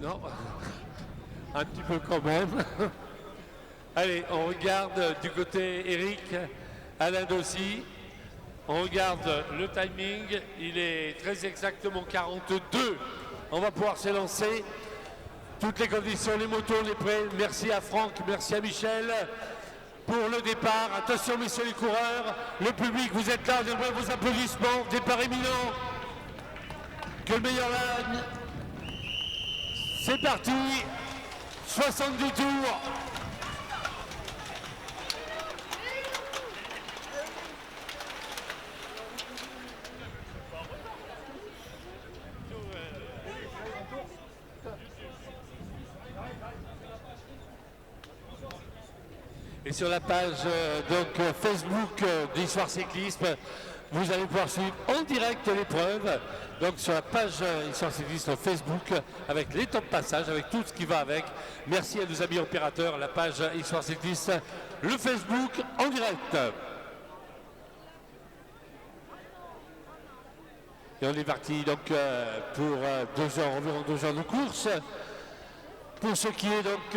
Non, un petit peu quand même. Allez, on regarde du côté Eric, Alain Dossi. On regarde le timing, il est très exactement 42. On va pouvoir s'élancer. Toutes les conditions, les motos, les prêts. Merci à Franck, merci à Michel pour le départ. Attention messieurs les coureurs, le public, vous êtes là, j'aimerais vos applaudissements. Départ imminent. Que le meilleur gagne. C'est parti. 70 tours. Et sur la page Facebook d'Histoire Cyclisme, vous allez pouvoir suivre en direct l'épreuve. Donc sur la page Histoire Cyclisme Facebook, avec les temps de passage, avec tout ce qui va avec. Merci à nos amis opérateurs, la page Histoire Cyclisme, le Facebook en direct. Et on est parti donc pour 2 heures, environ 2 heures de course. Pour ce qui est donc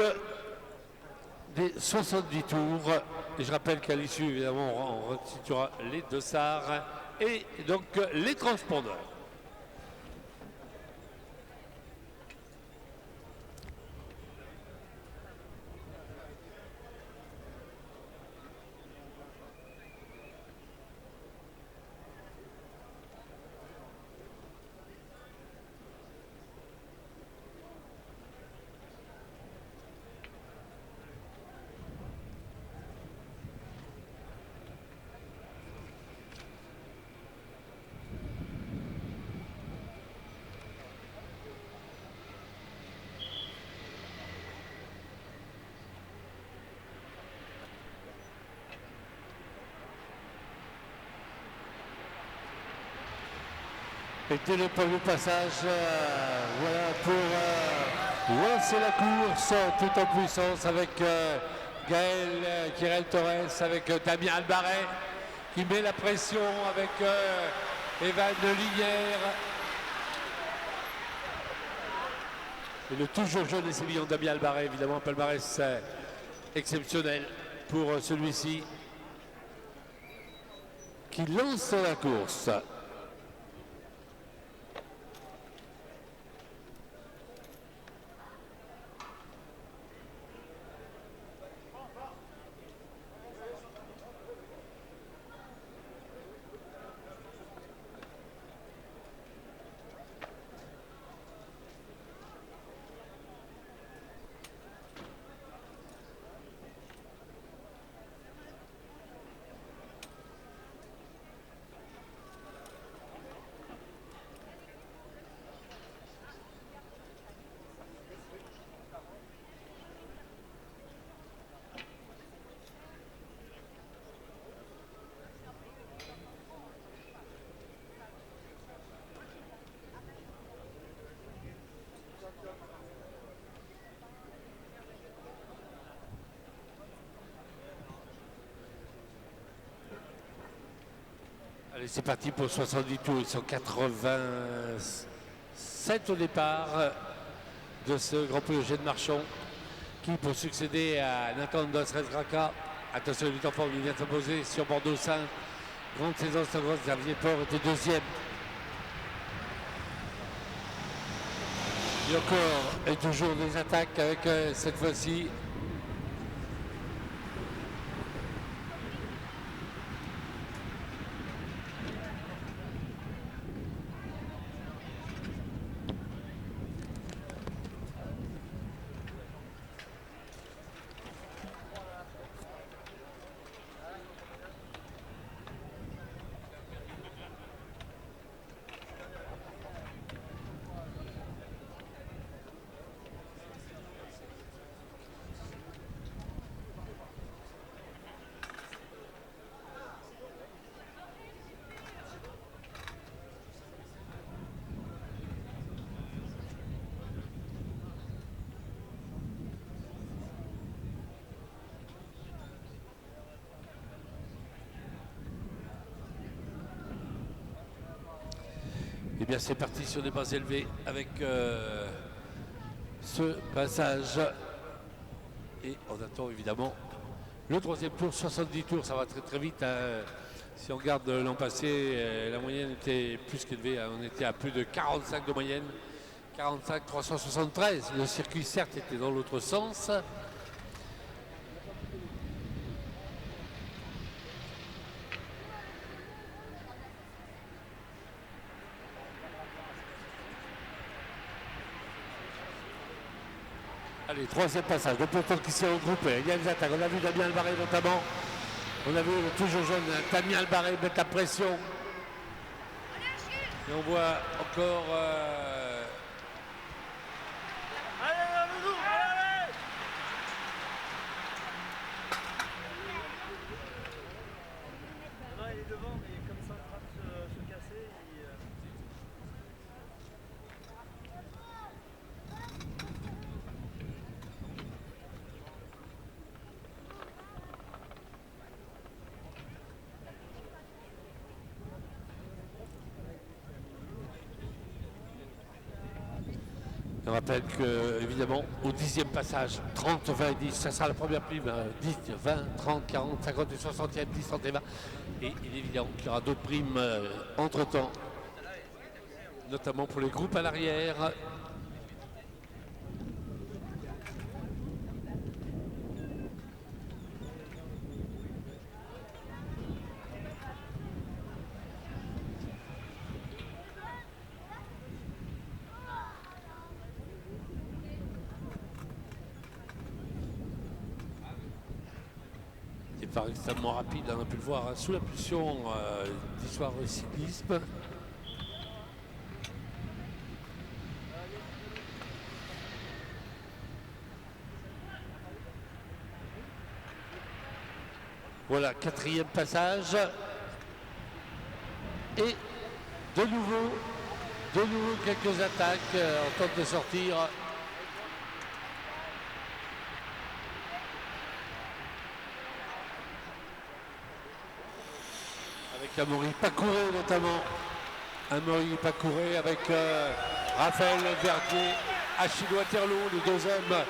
des 70 tours. Et je rappelle qu'à l'issue, évidemment, on restituera les dossards et donc les transpondeurs. Était le premier passage, voilà pour lancer la course tout en puissance avec Gaël Kirel Torres, avec Damien Albaret qui met la pression avec Evan de Linière. Et le toujours jeune et sévillant Damien Albaret, évidemment, un palmarès exceptionnel pour celui-ci qui lance la course. Allez, c'est parti pour 70 tours. Ils sont 87 au départ de ce Grand Prix Eugène Marchand qui, pour succéder à Nathan Dos-Rezgraka, attention, le 8 en forme, il vient s'imposer sur Bordeaux-Saint. Grande saison, Xavier Port était deuxième. Et encore, et toujours des attaques avec cette fois-ci Eh bien, c'est parti sur des bases élevées avec ce passage. Et on attend évidemment le troisième tour, 70 tours, ça va très très vite. Hein. Si on regarde l'an passé, la moyenne était plus qu'élevée. Hein. On était à plus de 45 de moyenne. 45, 373. Le circuit, certes, était dans l'autre sens. Allez, troisième passage. Le peloton qui s'est regroupé. Il y a des attaques. On a vu Damien Albaré notamment. On a vu le toujours jeune Damien Albaré mettre la pression. Et on voit encore... On rappelle que, évidemment, au 10e passage, 30, 20 et 10, ça sera la première prime, 10, 20, 30, 40, 50 et 60e, 10, 30 et 20. Et il est évident qu'il y aura d'autres primes entre-temps, notamment pour les groupes à l'arrière. Départ extrêmement rapide, on a pu le voir, hein, sous la pulsion d'Histoire Cyclisme. Voilà, quatrième passage. Et de nouveau quelques attaques. On tente de sortir. Avec Amaury Pacouré notamment. Amaury Pacouré avec Raphaël Verdier, Achille Waterloo, les deux hommes.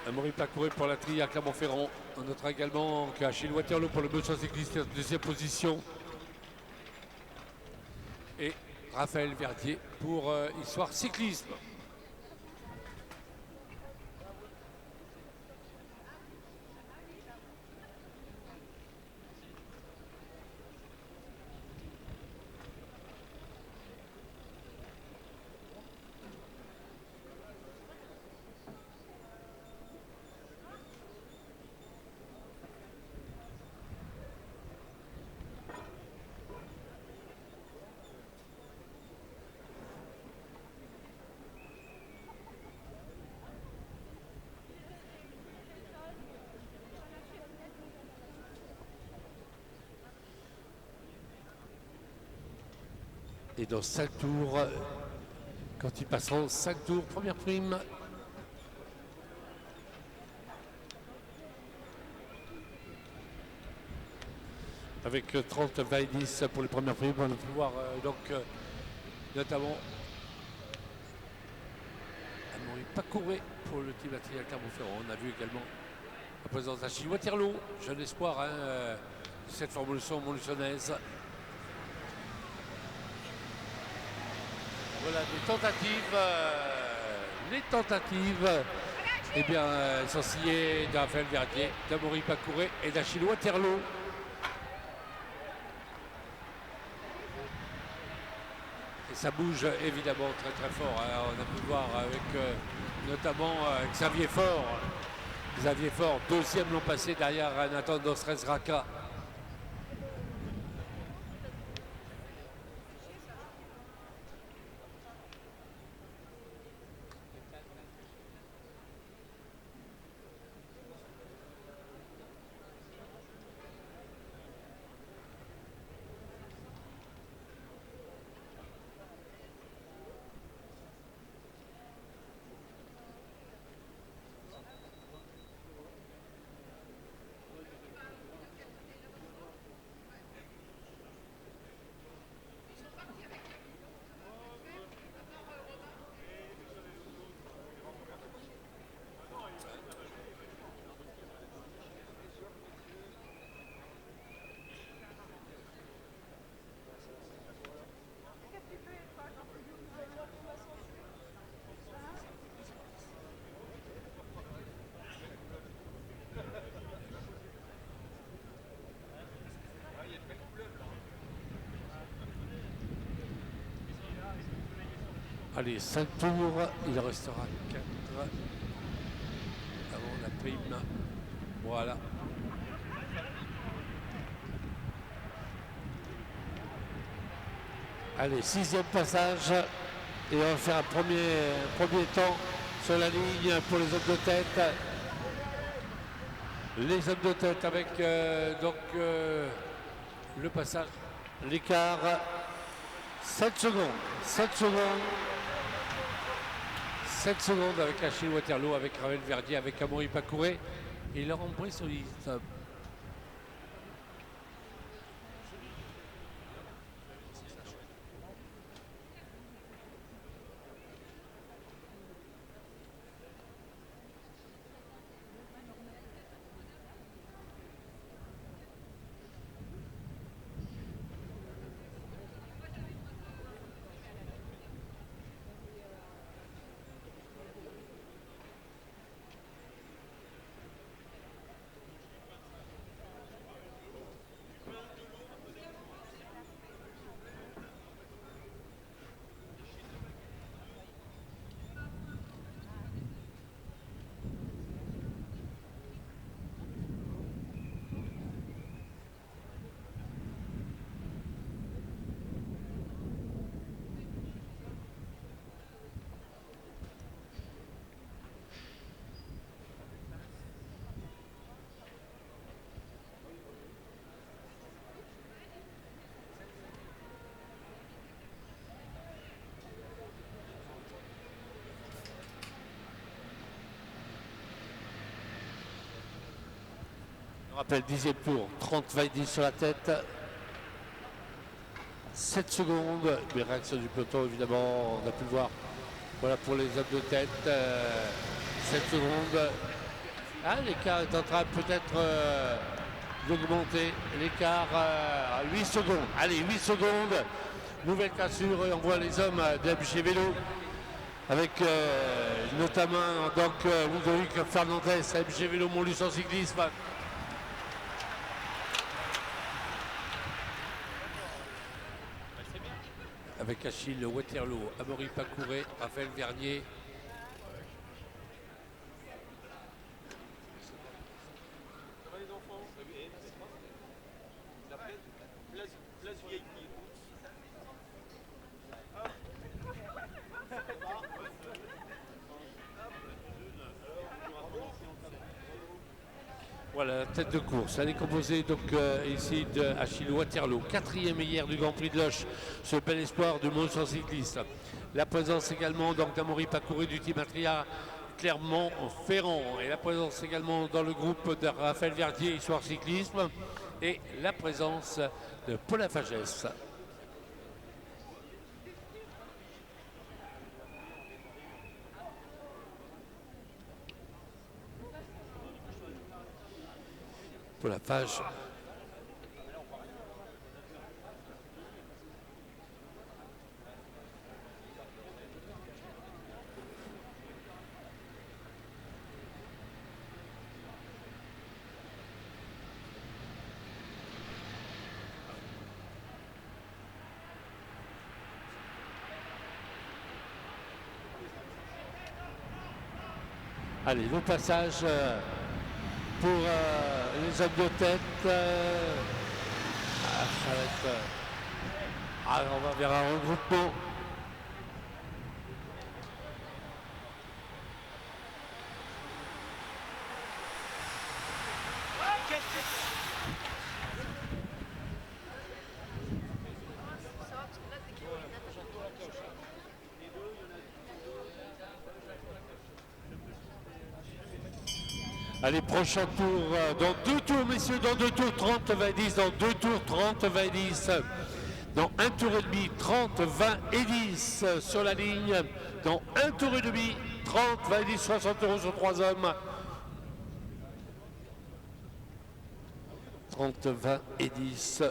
Amaury Pacouré pour la tri à Clermont-Ferrand. On notera également qu'Achille Waterloo pour le Motion Cycliste en deuxième position. Et Raphaël Verdier pour Histoire Cyclisme. Et dans 5 tours, quand ils passeront 5 tours, première prime. Avec 30, 20 et 10 pour les premières primes, on a pu voir notamment Amaury Pacouré pour le team Atria Clermont-Ferrand. On a vu également la présence d'Achille Waterloo, jeune espoir de cette formation montluçonnaise. Voilà, les tentatives, eh bien, sont signées de Raphaël Verdier, d'Amaury Pacouré et d'Achille Waterloo. Et ça bouge évidemment très très fort. Hein. On a pu le voir avec notamment Xavier Faure. Xavier Faure, deuxième l'an passé derrière Nathan Dostres-Raka. Allez, 5 tours, il restera 4 avant la prime. Voilà. Allez, 6e passage. Et on va faire un premier temps sur la ligne pour les hommes de tête. Les hommes de tête avec le passage, l'écart, 7 secondes. 7 secondes avec Achille Waterloo, avec Ravel Verdier, avec Amaury Pacouré et Laurent Brissoli. On rappelle 10e tour, 30-20 sur la tête. 7 secondes, mais réaction du peloton évidemment, on a pu le voir. Voilà pour les hommes de tête, 7 secondes. Ah, l'écart est en train peut-être d'augmenter. L'écart à 8 secondes. Allez, 8 secondes. Nouvelle cassure et on voit les hommes d'MG Vélo avec notamment donc Ludovic Fernandez, MG Vélo Montluçon Cyclisme. Avec Achille Waterloo, Amaury Pacouré, Raphaël Vernier. Voilà la tête de course. Elle est composée donc ici de Achille Waterloo, 4e hier du Grand Prix de Loches, ce bel espoir du Montluçon Cycliste. La présence également donc d'Amaury Pacouré du Team Atria Clermont-Ferrand et la présence également dans le groupe de Raphaël Verdier, Histoire Cyclisme et la présence de Paula Fagès. Paula Fagès. Allez, le passage pour les hommes de tête. On va vers un regroupement. Allez, prochain tour, dans 2 tours, messieurs, dans 2 tours, 30-20-10, dans 2 tours, 30-20-10. Dans 1 tour et demi, 30, 20 et 10 sur la ligne. Dans 1 tour et demi, 30, 20 et 10, 60 € sur 3 hommes. 30, 20 et 10.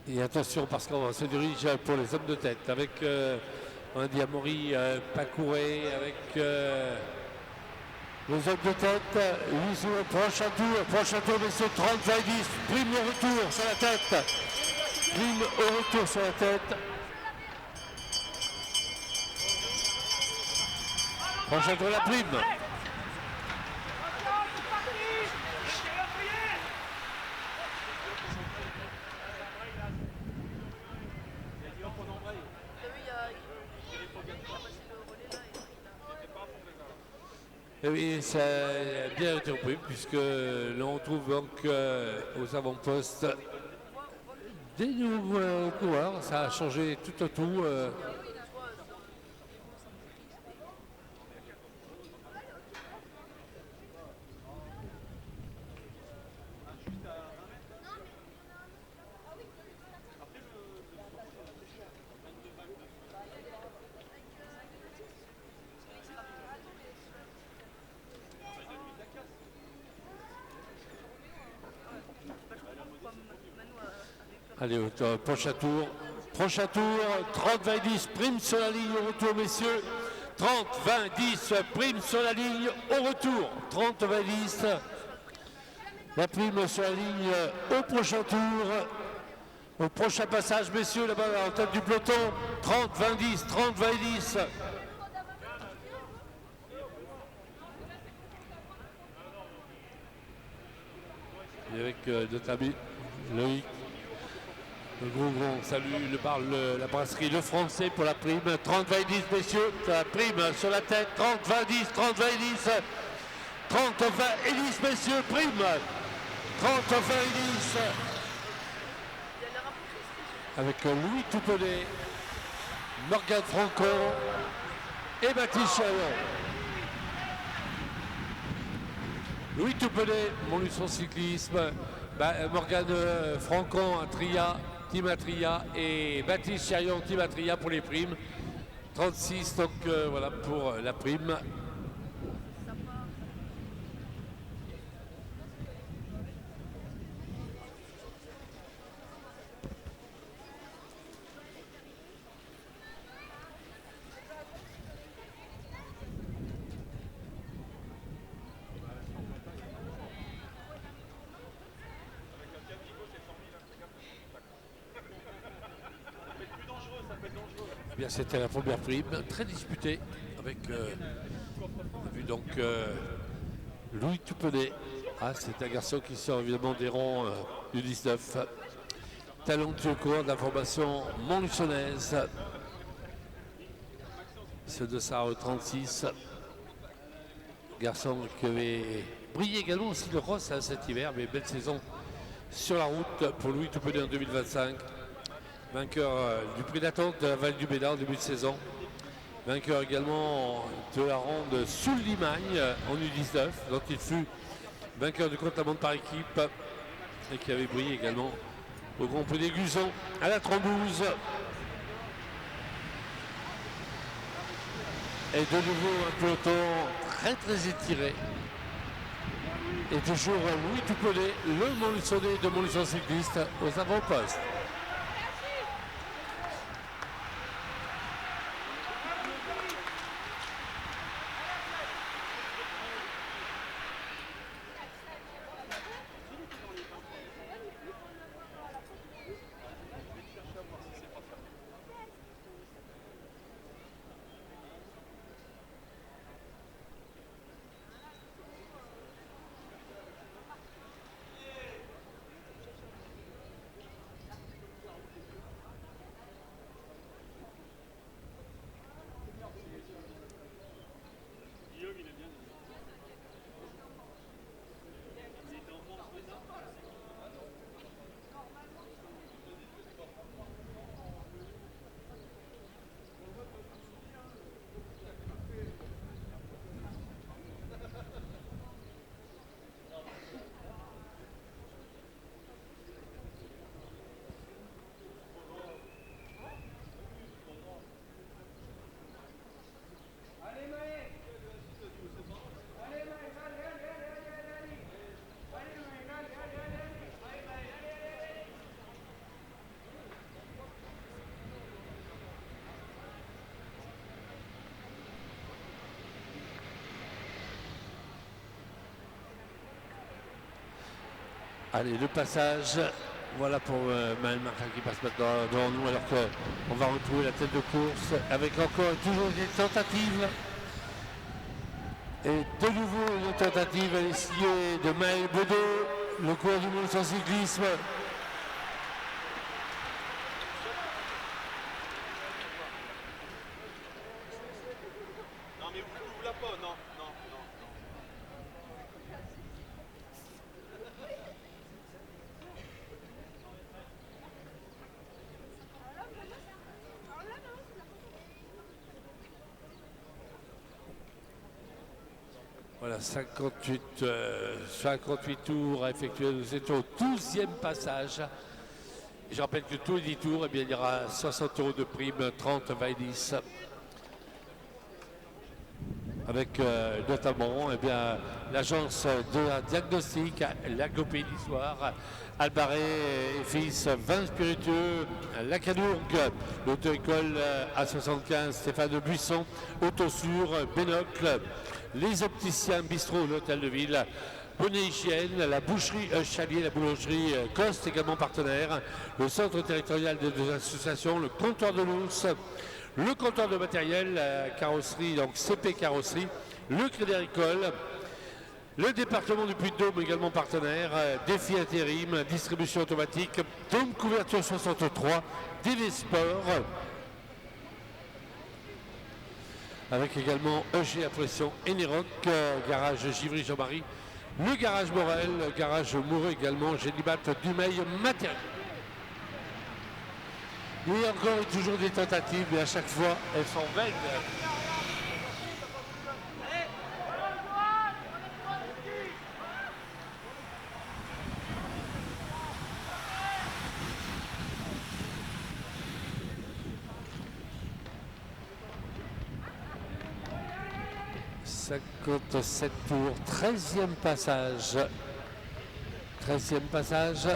Et attention parce qu'on se dirige pour les hommes de tête avec on dit Amaury Pacouré, avec les hommes de tête. Prochain tour, messieurs, 30, 20, 10. Prime au retour sur la tête. Prime au retour sur la tête. Prochain tour, la prime. Et oui, ça a bien été repris puisque là on trouve donc aux avant-postes des nouveaux coureurs. Ça a changé tout au tout. Allez, prochain tour, 30, 20, 10, prime sur la ligne au retour, messieurs. 30, 20, 10, prime sur la ligne au retour. 30, 20, 10, la prime sur la ligne au prochain tour. Au prochain passage, messieurs, là-bas en tête du peloton. 30, 20, 10, 30, 20, 10. Et avec notre ami Loïc. Le gros salut la brasserie Le Français pour la prime. 30, 20, 10, messieurs. La prime sur la tête. 30, 20, 10, 30, 20, 10. 30, 20 et 10, messieurs. Prime. 30, 20 et 10. Avec Louis Toupelet, Morgane Franco et Baptiste Chaillon. Louis Toupelet, Montluçon Cyclisme. Morgane Franco, Team Atria, et Baptiste Chaillon, Team Atria pour les primes. 36, donc voilà pour la prime. Eh bien, c'était la première prime, très disputée, avec on a vu donc Louis Toupelet. Ah, c'est un garçon qui sort évidemment des rangs du 19. Talentueux coureur de la formation montluçonnaise. Ce de Sarre 36. Garçon qui avait brillé également aussi le Ross cet hiver, mais belle saison sur la route pour Louis Toupelet en 2025. Vainqueur du prix d'attente de la Vallée du Bédard en début de saison. Vainqueur également de la ronde sous Limagne en U19, dont il fut vainqueur du contre-la-montre par équipe et qui avait brillé également au Grand Prix des Gusons à la Trombouze. Et de nouveau un peloton très étiré. Et toujours Louis Toupelet, le Montluçonnais de Montluçon Cycliste aux avant-postes. Allez, le passage, voilà pour Maël Martin qui passe maintenant devant nous alors qu'on va retrouver la tête de course avec encore toujours des tentatives. Et de nouveau une tentative à l'essier de Maël Baudot, le cours du monde sans cyclisme. Non mais ouvre la pas, non, non, non. Voilà, 58 tours à effectuer. Nous étions au 12e passage. Je rappelle que tous les 10 tours, eh bien, il y aura 60 € de prime, 30 20 10. Avec notamment eh bien, l'agence de diagnostic, l'Aglopée d'Histoire, Albaré et Fils, vin spiritueux, la Cadourgue, l'auto-école A75, Stéphane de Buisson, Autosur, Bénocle, les opticiens Bistrot, l'hôtel de ville, Bonnet Hygiène, la boucherie Chalier, la boulangerie Coste, également partenaire, le centre territorial des deux associations, le comptoir de l'Ours, le comptoir de matériel, carrosserie, donc CP Carrosserie, le Crédit Agricole, le département du Puy-de-Dôme également partenaire, Défi Intérim, distribution automatique, Dôme Couverture 63, DV Sport, avec également EG à pression, Eneroc, garage Givry Jean-Marie, le garage Morel, garage Moureux également, Gélibat, Dumeil, Matériel. Il y a encore et toujours des tentatives, mais à chaque fois, elles sont vagues. « 57 tours, 13e passage. 13e passage.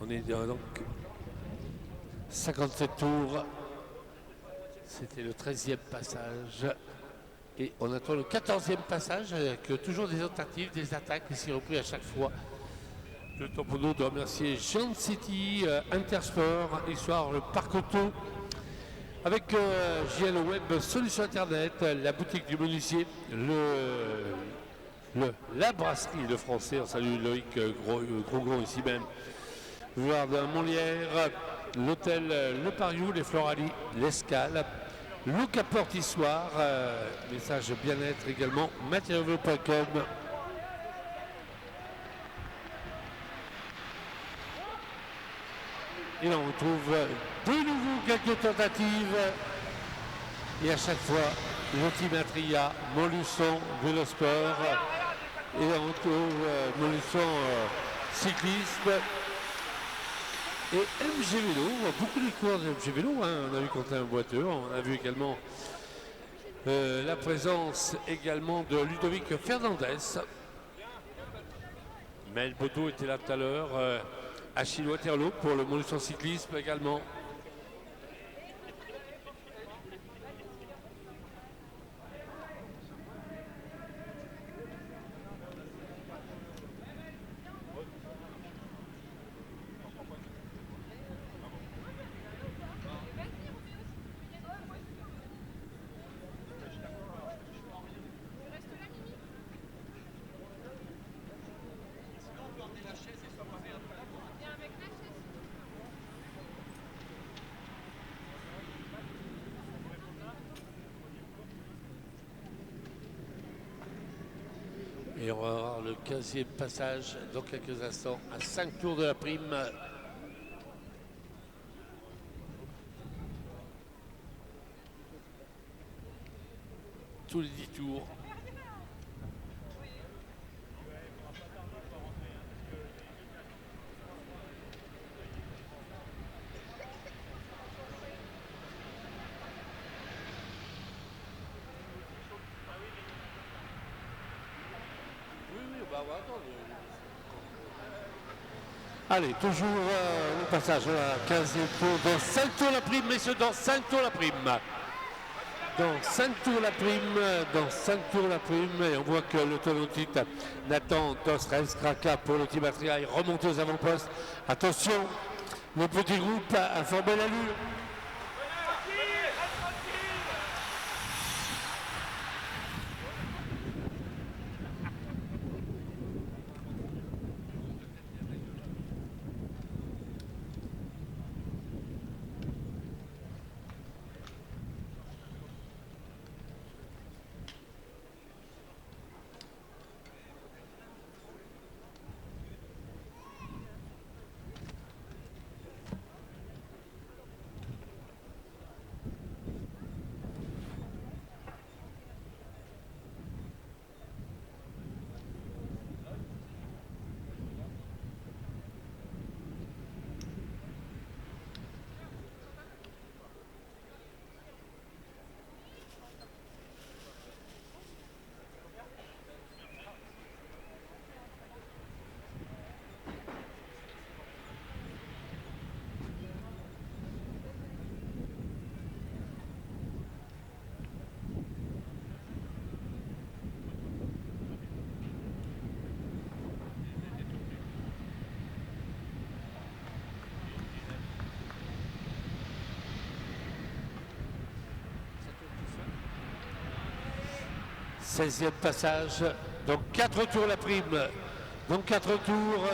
On est donc 57 tours. C'était le 13e passage. Et on attend le 14e passage avec toujours des tentatives, des attaques ici repris à chaque fois. Le temps pour nous de remercier Jean City, Intersport, Histoire, le Parc Auto, avec JL Web, Solutions Internet, la boutique du menuisier, la brasserie Le Français. On salue Loïc Gros ici même. Voir de Montlière, l'hôtel Le Pariou, les Floralies, l'Escale, Luca Porte Histoire, message bien-être également, matériaux.com. Et on retrouve de nouveau quelques tentatives. Et à chaque fois, l'Ultimatria, Montluçon, Vélosport. Et on retrouve Montluçon cyclisme. Et MG Vélo, beaucoup de coureurs de MG Vélo, hein. On a vu Quentin Boiteux, on a vu également la présence également de Ludovic Fernandez. Maël Baudot était là tout à l'heure, Achille Waterloo pour le Montluçon cyclisme également. Et on va avoir le 15e passage dans quelques instants à 5 tours de la prime. Tous les 10 tours. Allez, toujours le passage à la 15e tour. Dans 5 tours la prime, messieurs, dans 5 tours la prime. Dans 5 tours la prime, dans 5 tours la prime. Et on voit que le tonotite Nathan Dos Kraka pour le team Atria, il remonte aux avant-postes. Attention, le petit groupe a formé l'allure. « 16e passage, donc 4 tours la prime, donc 4 tours,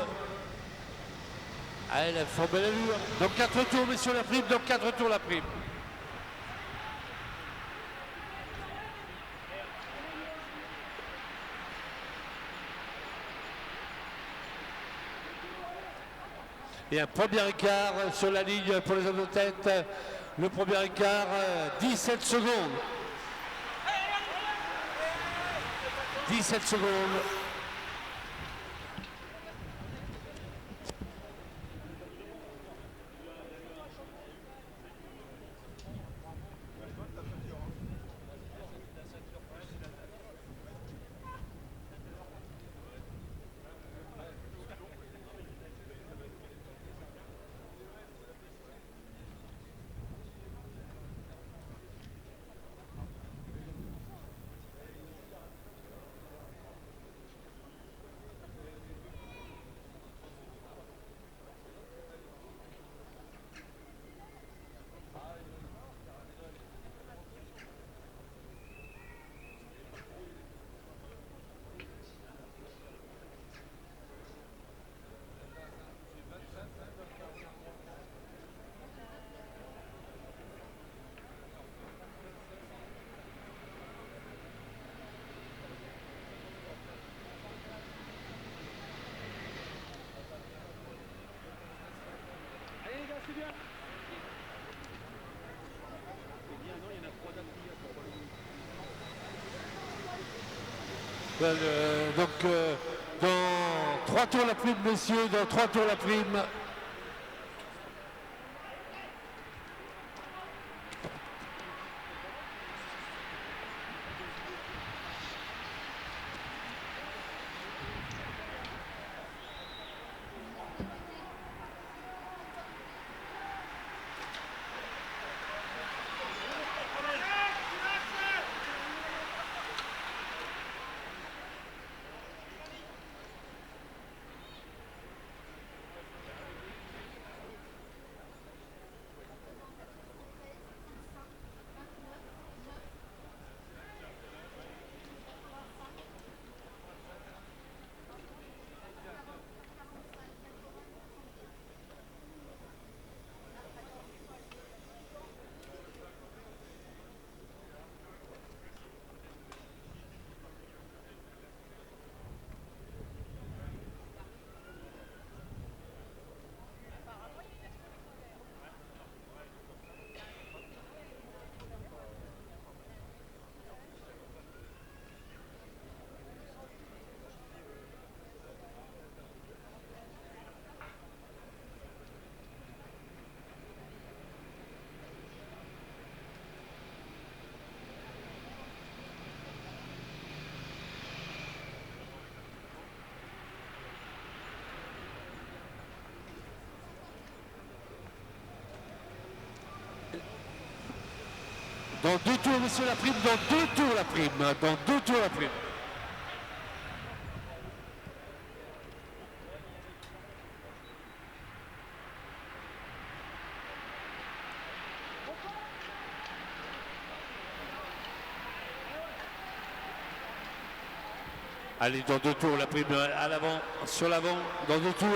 elle a formé l'allure, donc 4 tours messieurs la prime, donc 4 tours la prime. Et un premier écart sur la ligne pour les hommes de tête, le premier écart, 17 secondes. 17 secondes. Donc dans 3 tours la prime messieurs, dans 3 tours la prime. Dans 2 tours, monsieur, la prime. Dans 2 tours, la prime. Dans 2 tours, la prime. Allez, dans 2 tours, la prime à l'avant, sur l'avant, dans 2 tours.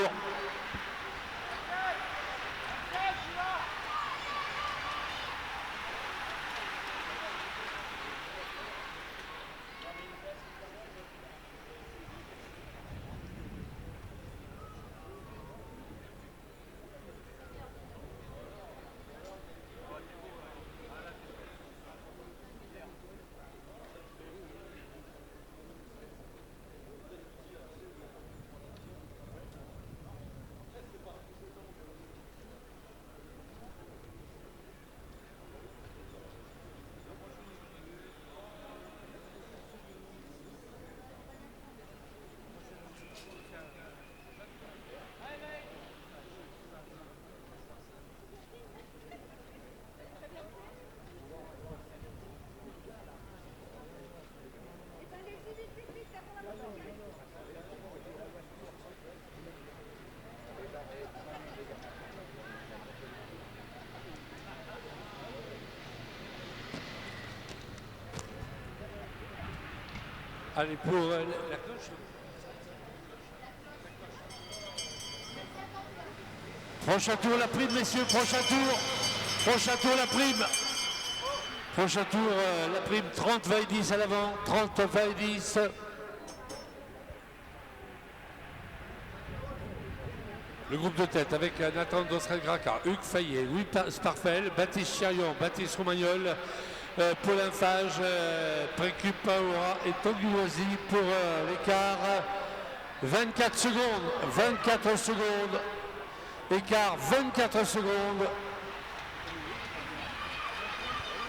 Allez, pour la cloche. Prochain tour, la prime, messieurs. Prochain tour, la prime. Prochain tour, la prime. 30, 20 et 10 à l'avant. 30, 20 et 10. Le groupe de tête avec Nathan Dostrel-Graca, Hugues Fayet, Louis Sparfel, Baptiste Charion, Baptiste Romagnol, Paulin Fage, Précup Paora et Tanguy Loisy pour l'écart. 24 secondes, 24 secondes. Écart 24 secondes.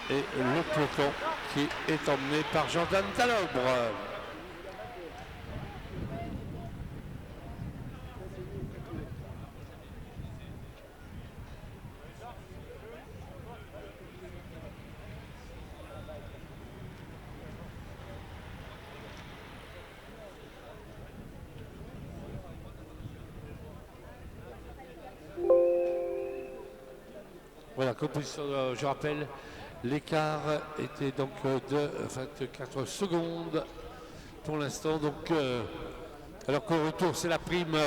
Et le peloton qui est emmené par Jordan Talobre. Voilà, composition, je rappelle, l'écart était donc de 24 secondes pour l'instant. Donc, alors qu'au retour, c'est la prime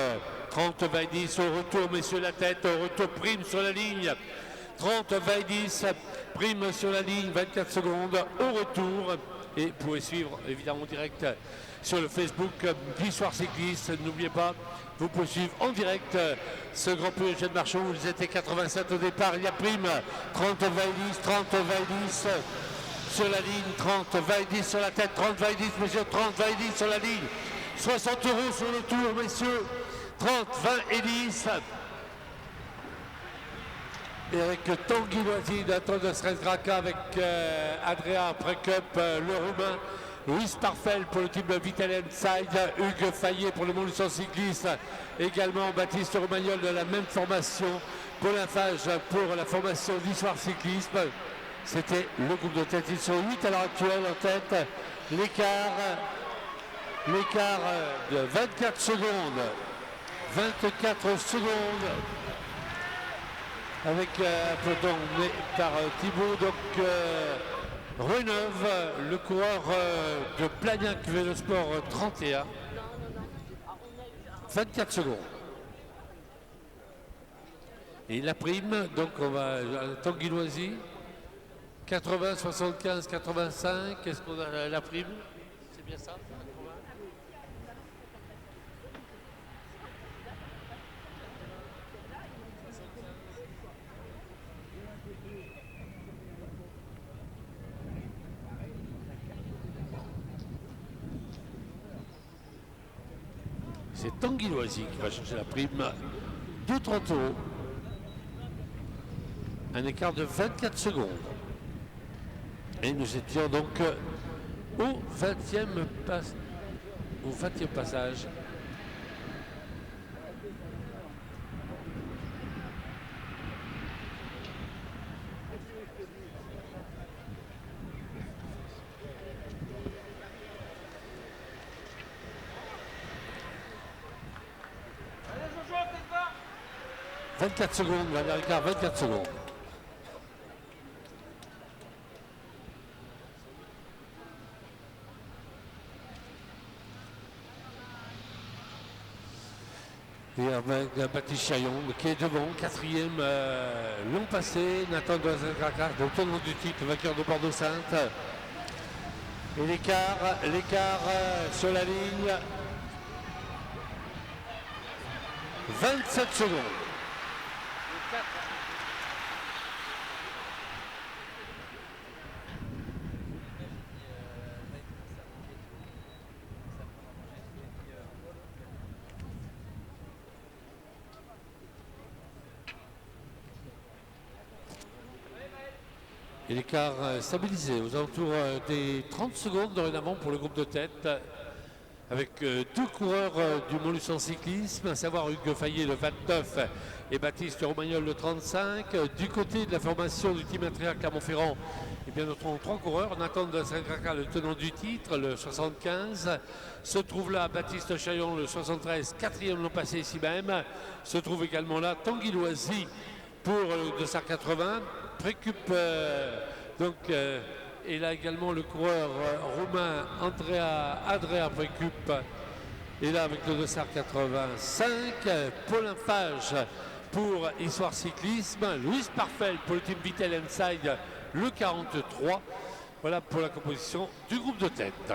30, 20, 10. Au retour, messieurs, la tête. Au retour, prime sur la ligne. 30, 20, 10. Prime sur la ligne, 24 secondes. Au retour. Et vous pouvez suivre, évidemment, en direct sur le Facebook d'Histoire Cycliste. N'oubliez pas, vous pouvez suivre en direct ce Grand Prix Eugène Marchand. Vous étiez 87 au départ. Il y a prime 30, 20, 10. 30, 20, 10 sur la ligne. 30, 20, 10 sur la tête. 30, 20, 10, messieurs. 30, 20, 10 sur la ligne. 60 € sur le tour, messieurs. 30, 20 et 10. Et avec Tanguy Loisy, Nathan Dostrel-Graca, avec Adrien Précup, le Roumain. Louis Parfel pour le team Vital Side, Hugues Fayet pour le monde du cycliste, également Baptiste Romagnol de la même formation, Paulin Fage pour la formation d'Histoire Cyclisme. C'était le groupe de tête, ils sont 8 à l'heure actuelle en tête. L'écart de 24 secondes, 24 secondes, avec un peloton mené par Thibaut, donc Reneuve, le coureur de Blagnac Vélosport 31. 24 secondes. Et la prime, donc on va Tanguy Loisy. 80, 75, 85. Est-ce qu'on a la prime? C'est bien ça? C'est Tanguy Loisy qui va chercher la prime de 30 €. Un écart de 24 secondes. Et nous étions donc au 20e passage. 24 secondes, dernier écart, 24 secondes. Et avec Baptiste Chaillon qui est devant, quatrième, long passé, Nathan Dozakraka, le tenant du titre, vainqueur de Bordeaux-Sainte. Et l'écart sur la ligne, 27 secondes. Et l'écart stabilisé aux alentours des 30 secondes dorénavant pour le groupe de tête, avec deux coureurs du Montluçon Cyclisme, à savoir Hugues Fayet le 29 et Baptiste Romagnol le 35. Du côté de la formation du Team Intérieur Clermont-Ferrand, eh bien, nous trouvons trois coureurs. Nathan de Saint-Cracra, le tenant du titre, le 75. Se trouve là Baptiste Chaillon, le 73, quatrième l'an passé ici même. Se trouve également là Tanguy Loisy pour le 280. Précup et là également le coureur roumain Andrea Précup est là avec le dossard 85. Paulin Fage pour Histoire Cyclisme. Louis Parfel pour le team Vitel Inside le 43. Voilà pour la composition du groupe de tête.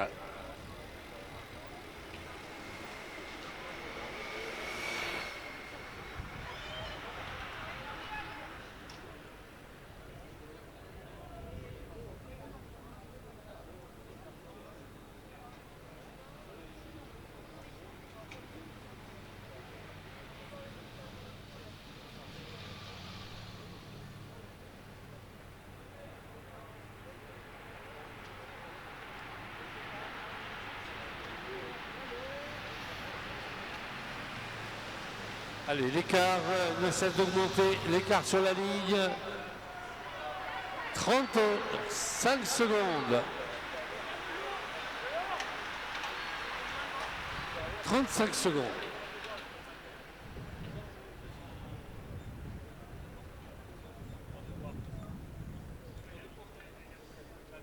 Allez, l'écart ne cesse d'augmenter, l'écart sur la ligne, 35 secondes. 35 secondes.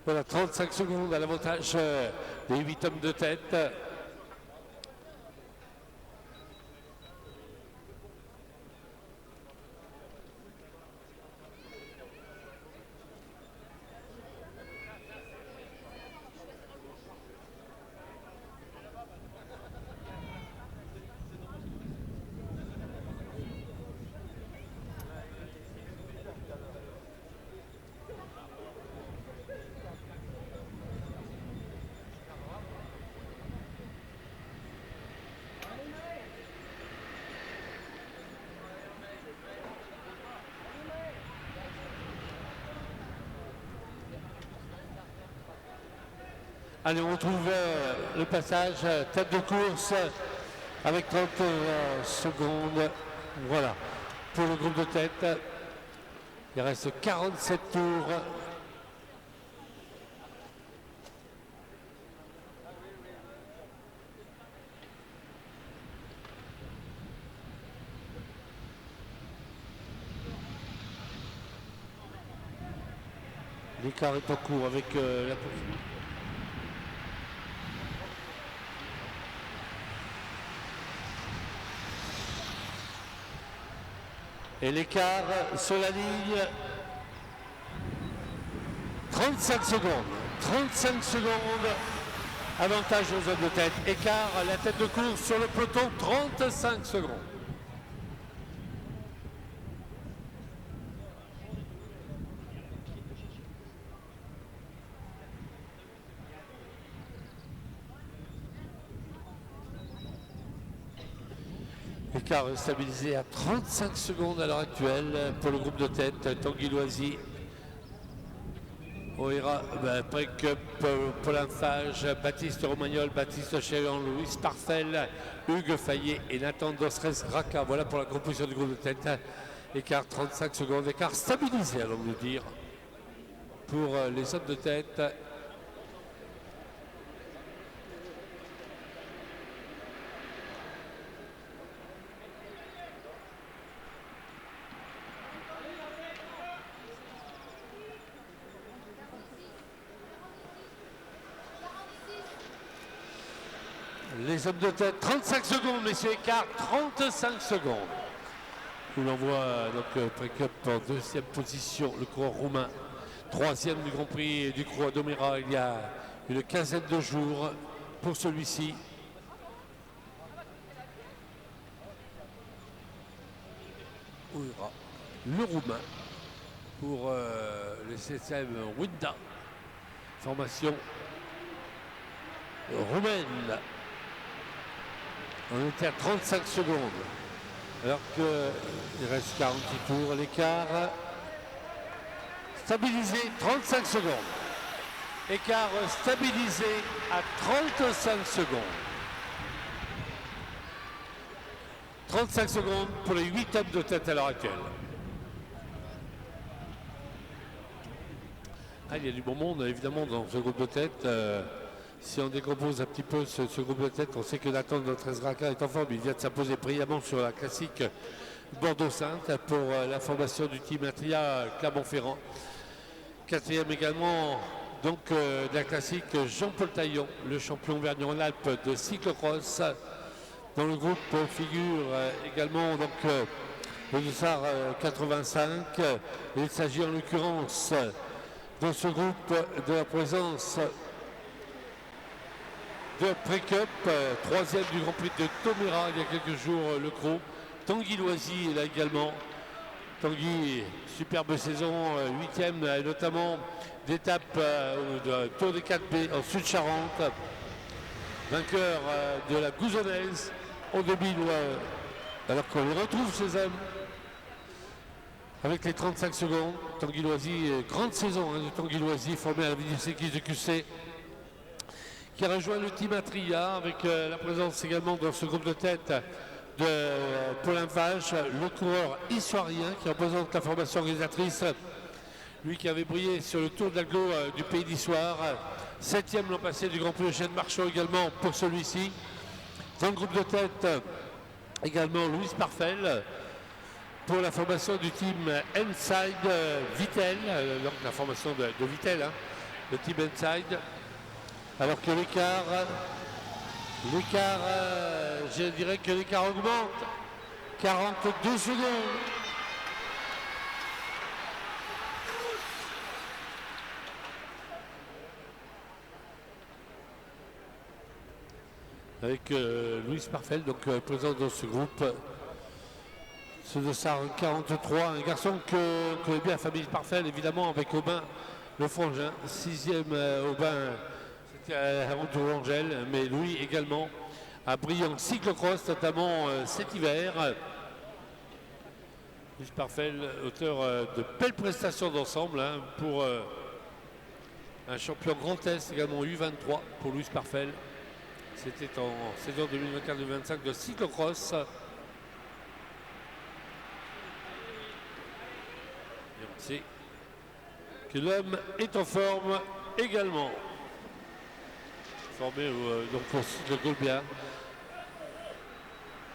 Voilà, 35 secondes à l'avantage des 8 hommes de tête. Allez, on retrouve le passage tête de course avec 30 secondes. Voilà, pour le groupe de tête. Il reste 47 tours. L'écart est en cours avec la poursuite. Et l'écart sur la ligne, 35 secondes. 35 secondes, avantage aux hommes de tête. Écart, la tête de course sur le peloton, 35 secondes. Écart stabilisé à 35 secondes à l'heure actuelle pour le groupe de tête. Tanguy Loisy, Oera, Précup, Paulin Fage, Baptiste Romagnol, Baptiste Chaillon, Louis Parfel, Hugues Fayet et Nathan Dozakraka. Voilà pour la composition du groupe de tête. Écart 35 secondes, écart stabilisé allons-nous dire pour les hommes de tête. Les hommes de tête, 35 secondes, messieurs, écart, 35 secondes. Où l'on voit donc Precup en deuxième position, le coureur roumain, troisième du Grand Prix du Croix d'Omera il y a une quinzaine de jours pour celui-ci. Où il y aura le roumain pour le CSM Winda, formation roumaine. On était à 35 secondes, alors qu'il reste 48 tours. L'écart stabilisé, 35 secondes. Écart stabilisé à 35 secondes. 35 secondes pour les 8 hommes de tête à l'heure actuelle. Ah, il y a du bon monde évidemment dans ce groupe de tête. Si on décompose un petit peu ce groupe de tête, on sait que Nathan de notre Raka est en forme. Il vient de s'imposer brillamment sur la classique Bordeaux-Sainte pour la formation du team Atria Clermont-Ferrand. Quatrième également donc de la classique Jean-Paul Taillon, le champion Auvergne-Rhône-Alpes de cyclocross. Dans le groupe figure également donc le Dossard 85. Il s'agit en l'occurrence dans ce groupe de la présence de Precup, troisième du Grand Prix de Tomera il y a quelques jours, le Cros. Tanguy Loisy est là également. Tanguy, superbe saison, huitième notamment d'étape de Tour des 4B en Sud-Charente. Vainqueur de la Gouzonnaise en 2000, alors qu'on les retrouve ces hommes. Avec les 35 secondes, Tanguy Loisy, grande saison de Tanguy Loisy, formé à la Cycliste de QC, qui a rejoint le team Atria avec la présence également dans ce groupe de tête de Paulin Vache, le coureur issoirien qui représente la formation organisatrice, lui qui avait brillé sur le Tour de l'Aglo du Pays d'Issoire, septième l'an passé du Grand Prix de Chêne-Marchaux également pour celui-ci. Dans le groupe de tête également Louise Parfel pour la formation du team Inside Vitel, donc la formation de Vitel, le team Inside. Alors que l'écart, je dirais que l'écart augmente. 42 secondes. Avec Louis Parfel, donc présent dans ce groupe. Ce Dossard 43, un garçon que connaît bien la famille Parfel, évidemment, avec Aubin le frangin, sixième Aubin. Avant tout Angèle, mais lui également a brillé en cyclocross, notamment cet hiver. Louis Parfel, auteur de belles prestations d'ensemble pour un champion Grand Est, également U23 pour Louis Parfel. C'était en saison 2024-2025 de cyclocross. Et on sait que l'homme est en forme également. Formé donc au site de Golbia.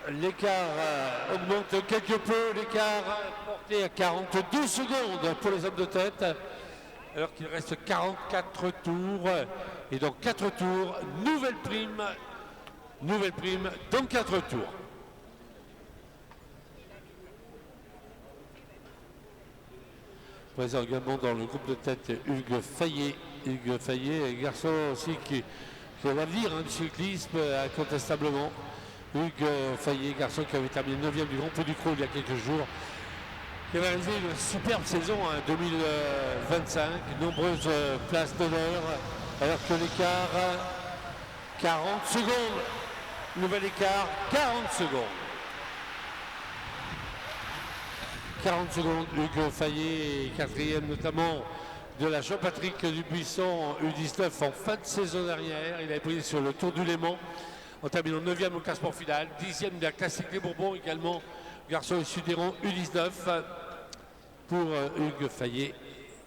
L'écart augmente quelque peu, l'écart porté à 42 secondes pour les hommes de tête, alors qu'il reste 44 tours. Et dans 4 tours, nouvelle prime dans 4 tours. Présent également dans le groupe de tête Hugues Fayet. Hugues Fayet, un garçon aussi qui a l'avenir du cyclisme incontestablement. Hugues Fayet, garçon qui avait terminé 9e du Grand Prix du Croix il y a quelques jours, qui avait réalisé une superbe saison 2025, nombreuses places d'honneur, alors que l'écart 40 secondes, nouvel écart 40 secondes. 40 secondes, Hugues Fayet, quatrième notamment de la Jean-Patrick Dubuisson U19 en fin de saison dernière. Il a brillé sur le Tour du Léman en terminant 9e au classement final, 10e de la Classique des Bourbons également, garçon issu des rangs U19 pour Hugues Fayet,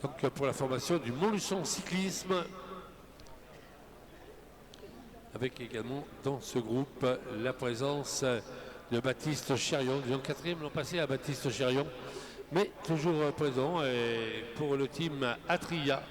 donc pour la formation du Montluçon Cyclisme, avec également dans ce groupe la présence de Baptiste Chérion, disons 4e l'an passé à Baptiste Chérion, mais toujours présent et pour le team Atria.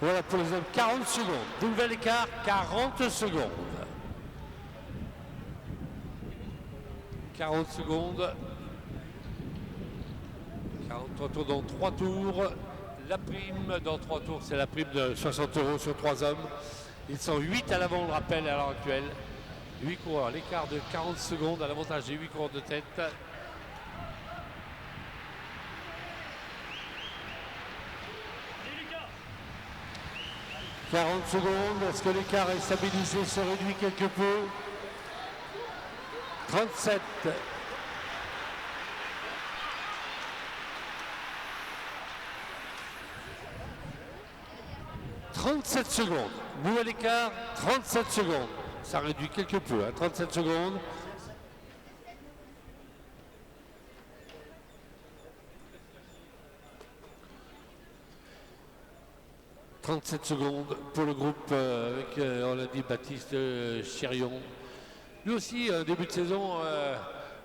Voilà pour les hommes, 40 secondes. Nouvel écart, 40 secondes. 40 secondes. 43 tours dans 3 tours. La prime dans 3 tours, c'est la prime de 60 € sur 3 hommes. Ils sont 8 à l'avant, on le rappelle, à l'heure actuelle. 8 coureurs, l'écart de 40 secondes à l'avantage des 8 coureurs de tête. 40 secondes, est-ce que l'écart est stabilisé, se réduit quelque peu? 37. 37 secondes. Nouvel écart, 37 secondes. Ça réduit quelque peu, 37 secondes. « 37 secondes pour le groupe avec, on l'a dit, Baptiste Chérion. Lui aussi, début de saison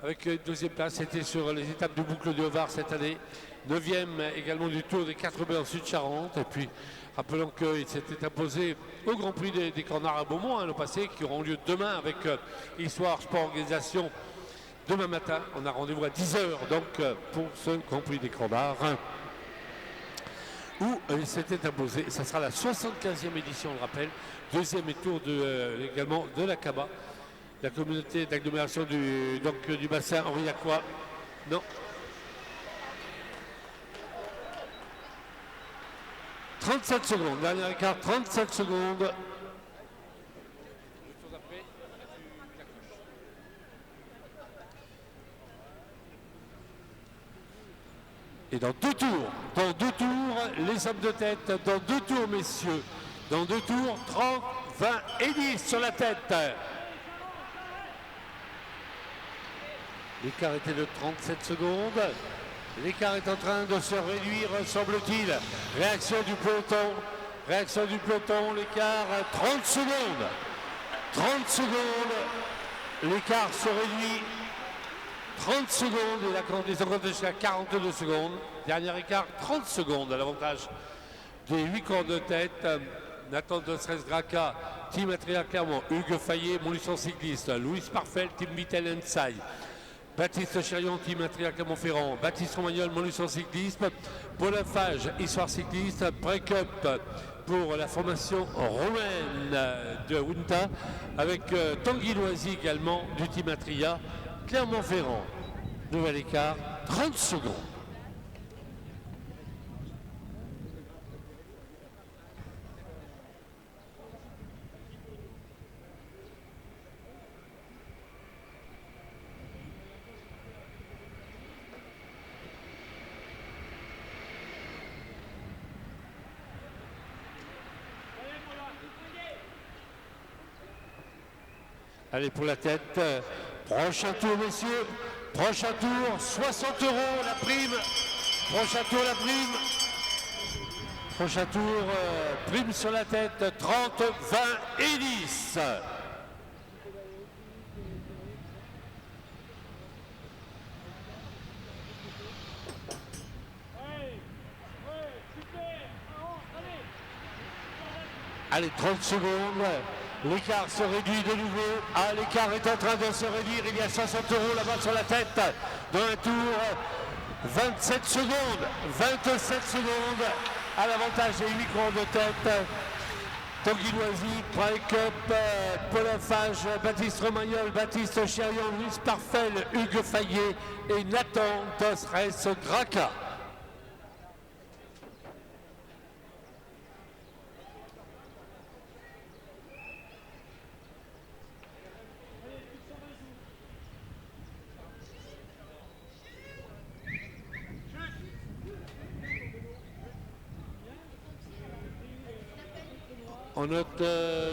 avec une deuxième place, c'était sur les étapes de boucle de Var cette année. 9e également du Tour des 4 Baies en Sud-Charente. Et puis, rappelons qu'il s'était imposé au Grand Prix des Cornards à Beaumont, le passé, qui auront lieu demain avec Histoire Sport Organisation. Demain matin, on a rendez-vous à 10h donc pour ce Grand Prix des Cornards. Où il s'était imposé, ça sera la 75e édition, on le rappelle, deuxième tour également de la CABA, la communauté d'agglomération du bassin Aurillacois. Non. 37 secondes, dernier écart, 37 secondes. Et dans 2 tours, les hommes de tête, dans 2 tours, messieurs, dans 2 tours, 30, 20 et 10 sur la tête. L'écart était de 37 secondes. L'écart est en train de se réduire, semble-t-il. Réaction du peloton, l'écart, 30 secondes. 30 secondes, l'écart se réduit. 30 secondes et la condition compte jusqu'à 42 secondes. Dernier écart, 30 secondes à l'avantage des 8 corps de tête. Nathan Dostres-Graca, Team Atria Clermont, Hugues Fayet, Montluçon Cycliste, Louis Parfel, Team Vittel Ensai, Baptiste Chérion, Team Atria Clermont-Ferrand, Baptiste Romagnol, Montluçon Cycliste, Paul Lafage, Histoire Cycliste, Break-up pour la formation romaine de Wunta, avec Tanguy Loisy également du Team Atria. Clermont-Ferrand, nouvel écart, 30 secondes. Allez, pour la tête. Prochain tour, messieurs. Prochain tour, 60 € la prime. Prochain tour, la prime. Prochain tour, prime sur la tête, 30, 20 et 10. Allez, 30 secondes. L'écart se réduit de nouveau. Ah, l'écart est en train de se réduire. Il y a 60 € là-bas sur la tête. Dans un tour, 27 secondes. 27 secondes à l'avantage des 8 grands de tête. Tanguy Loisy, Break-up, Paul Lafage, Baptiste Romagnol, Baptiste Chérion, Louis Parfel, Hugues Fayet et Nathan Dostres-Graca. On note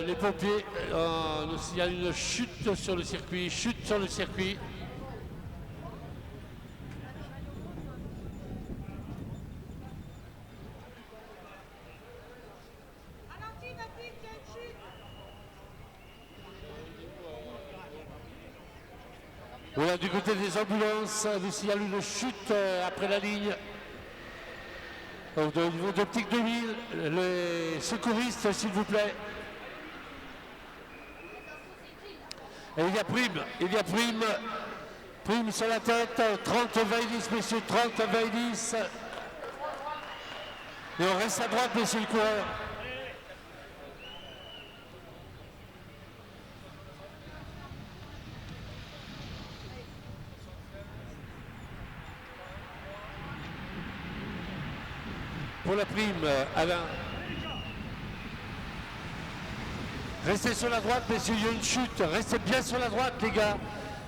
les pompiers, il y a une chute sur le circuit, Voilà, du côté des ambulances, il y a une chute après la ligne. Au niveau d'Optique 2000, les secouristes, s'il vous plaît. Et il y a prime. Prime sur la tête, 30 20 messieurs, 30 20. Et on reste à droite, messieurs les coureurs. Pour la prime, Alain. Restez sur la droite, messieurs, il y a une chute. Restez bien sur la droite, les gars.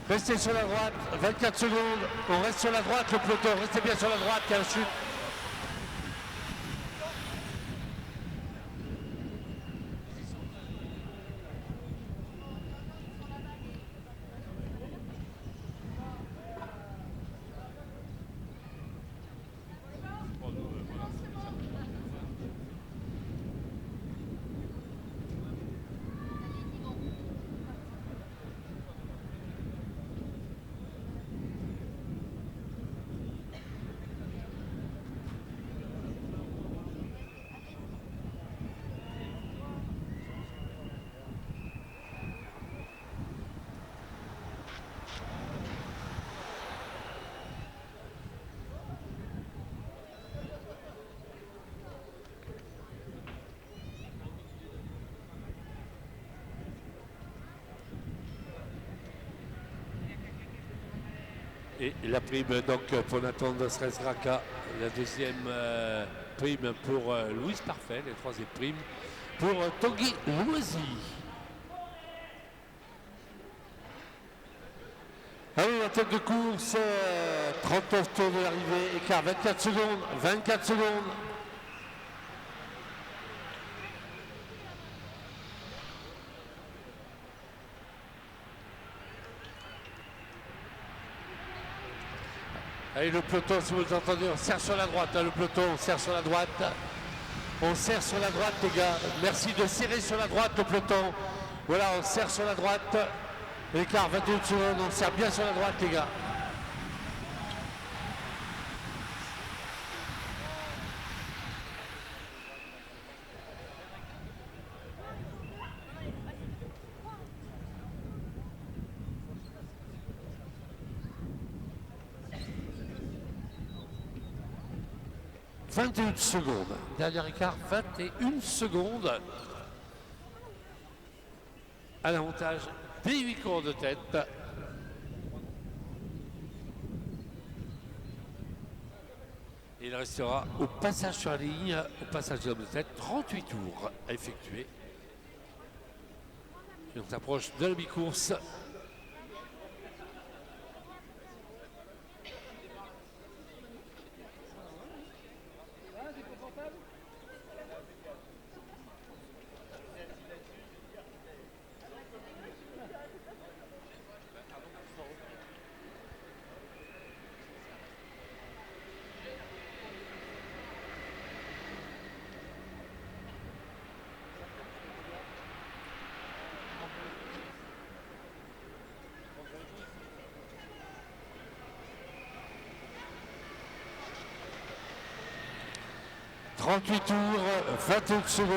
Restez sur la droite, 24 secondes. On reste sur la droite, le peloton. Restez bien sur la droite, il y a une chute. Et la prime donc pour Nathan Srezraka, la deuxième prime pour Louise Parfait, la troisième prime pour Tanguy Loisy. Allez, la tête de course, 39 tours de l'arrivée, écart 24 secondes, 24 secondes. Allez, le peloton, si vous entendez, on serre sur la droite, hein, le peloton, on serre sur la droite. On serre sur la droite, les gars. Merci de serrer sur la droite, le peloton. Voilà, on serre sur la droite. Écart 21 secondes, on serre bien sur la droite, les gars. « 21 secondes. Dernier écart, 21 secondes. À l'avantage des 8 coureurs de tête. Et il restera au passage sur la ligne, au passage des hommes de tête, 38 tours à effectuer. Et on s'approche de la mi-course. « 38 tours, 21 secondes. »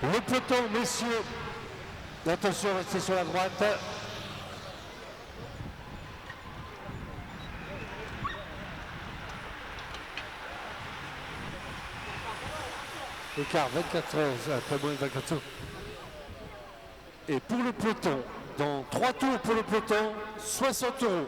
Le peloton, messieurs, attention, restez sur la droite. Écart 24 heures, après moins de 24 heures. Et pour le peloton, dans 3 tours pour le peloton, 60 €.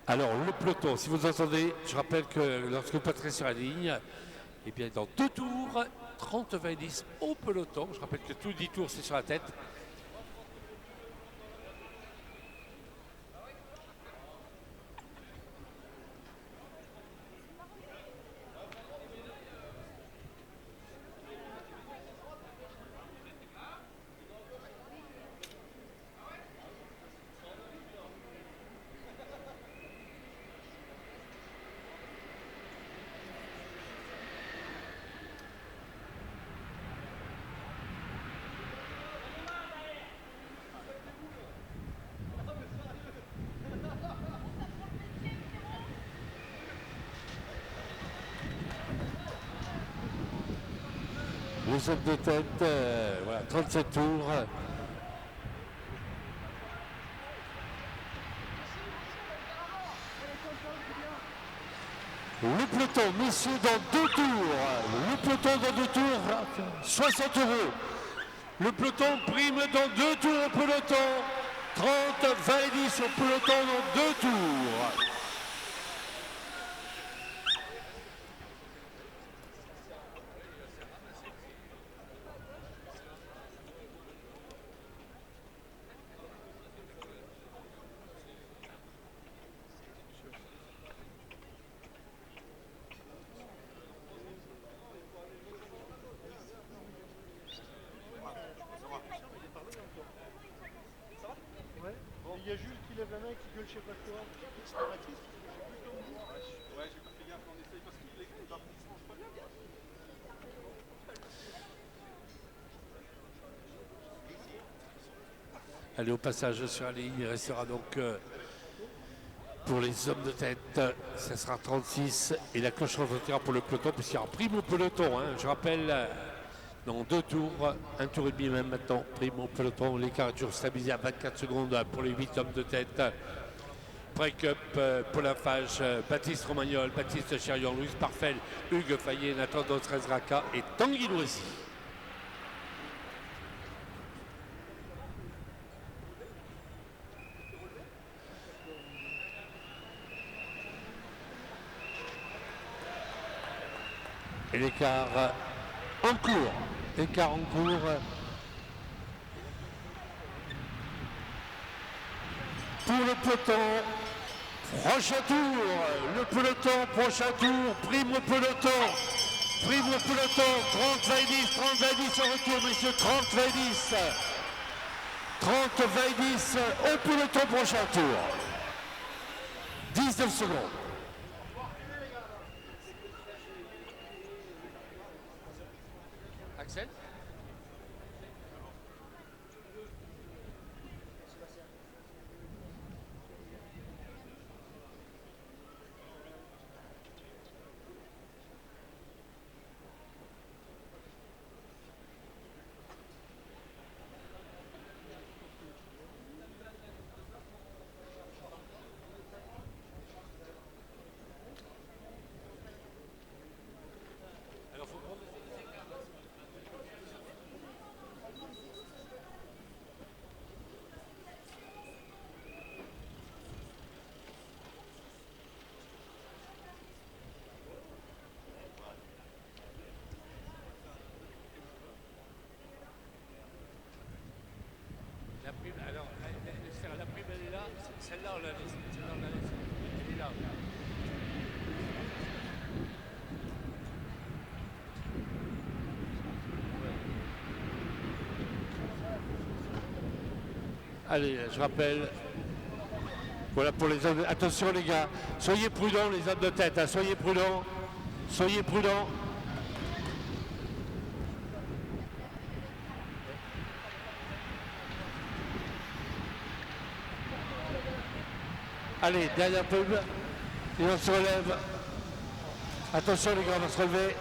Alors, le peloton, si vous entendez, je rappelle que lorsque vous passerez sur la ligne, et bien dans 2 tours, 30-20-10 au peloton. Je rappelle que tous 10 tours, c'est sur la tête. Les hommes de tête, voilà, 37 tours. Le peloton, messieurs, dans 2 tours. Le peloton dans 2 tours, 60 €. Le peloton prime dans 2 tours au peloton. 30, 20 et 10 au peloton dans 2 tours. Il y a Jules qui lève la main et qui gueule je sais pas quoi. C'est Baptiste. Ouais, j'ai pas fait gaffe, on essaye parce qu'il est pas il se mange pas bien. Allez, au passage sur la ligne, il restera donc pour les hommes de tête, ça sera 36 et la cloche retentira pour le peloton puisqu'il y aura prime au peloton. Je rappelle, dans 2 tours, 1 tour et demi même maintenant, prime au peloton. L'écart est toujours stabilisé à 24 secondes pour les 8 hommes de tête. Break-up, Paulin Fage, Baptiste Romagnol, Baptiste Chérion, Louis Parfel, Hugues Fayet, Nathan Dostrez-Raka et Tanguy Loisy. Et l'écart en cours. Écart en cours. Pour le peloton, prochain tour. Le peloton, prochain tour. Prime au peloton. Prime au peloton. 30, 20, 10, 30, 20, 10 au retour, messieurs. 30, 20, 10. 30, 20, 10 au peloton, prochain tour. 19 secondes. Axel? La prime, alors, la prime elle est là, celle-là on l'a laissée, celle-là on l'a laissée, elle est là. Allez, je rappelle, voilà pour les hommes, attention les gars, soyez prudents les hommes de tête, soyez prudents, soyez prudents. Allez, dernière pub, et on se relève. Attention les gars, on va se relever.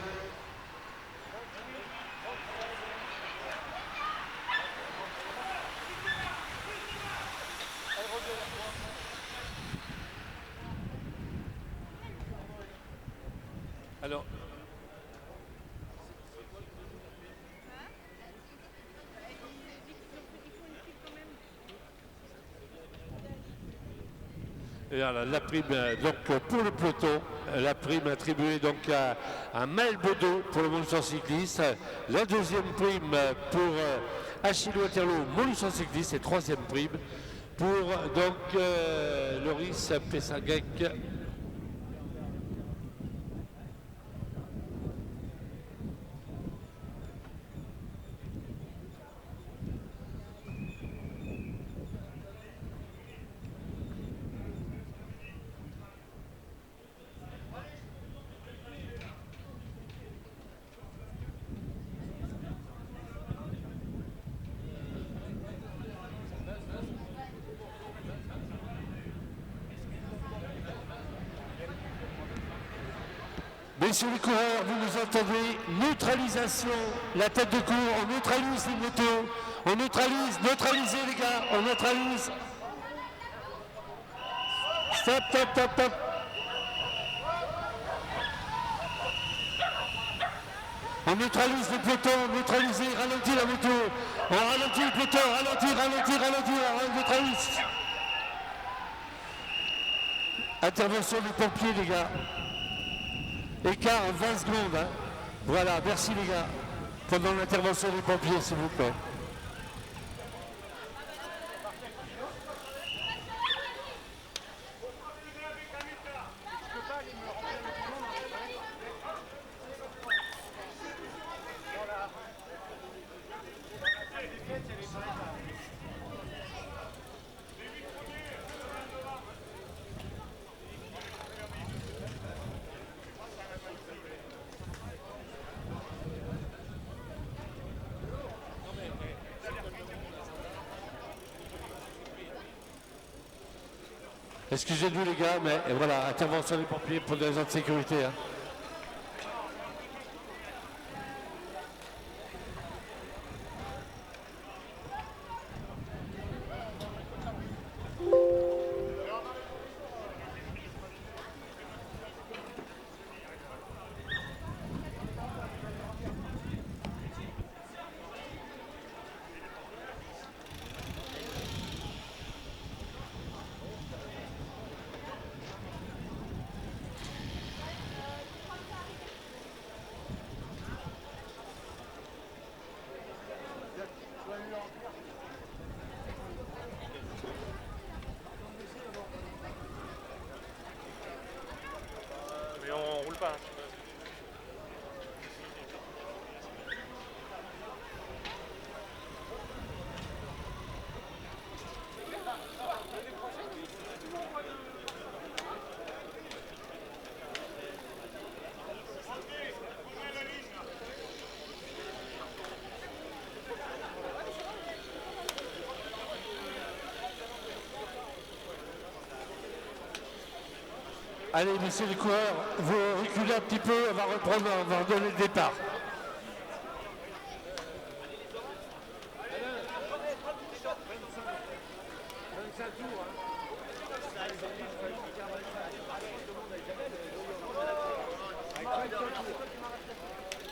Alors, et voilà, la prime donc pour le peloton, la prime attribuée donc à Maël Baudot pour le Montluçon cycliste, la deuxième prime pour Achille Waterloo, Montluçon cycliste, et troisième prime pour donc Loris Pessaguec. Messieurs les coureurs, vous nous entendez, neutralisation, la tête de cours, on neutralise les motos, on neutralise, neutralisez les gars, on neutralise. Stop, stop, stop, stop. On neutralise le peloton, neutralisez, ralentit la moto. On ralentit le peloton, ralentit, on neutralise. Intervention des pompiers, les gars. Écart 20 secondes. Hein. Voilà, merci les gars. Pendant l'intervention des pompiers, s'il vous plaît. Excusez-nous les gars, mais voilà, intervention des pompiers pour des raisons de sécurité. Hein. Mais on roule pas. Hein. Allez, messieurs les coureurs, vous reculez un petit peu, on va reprendre, on va redonner le départ.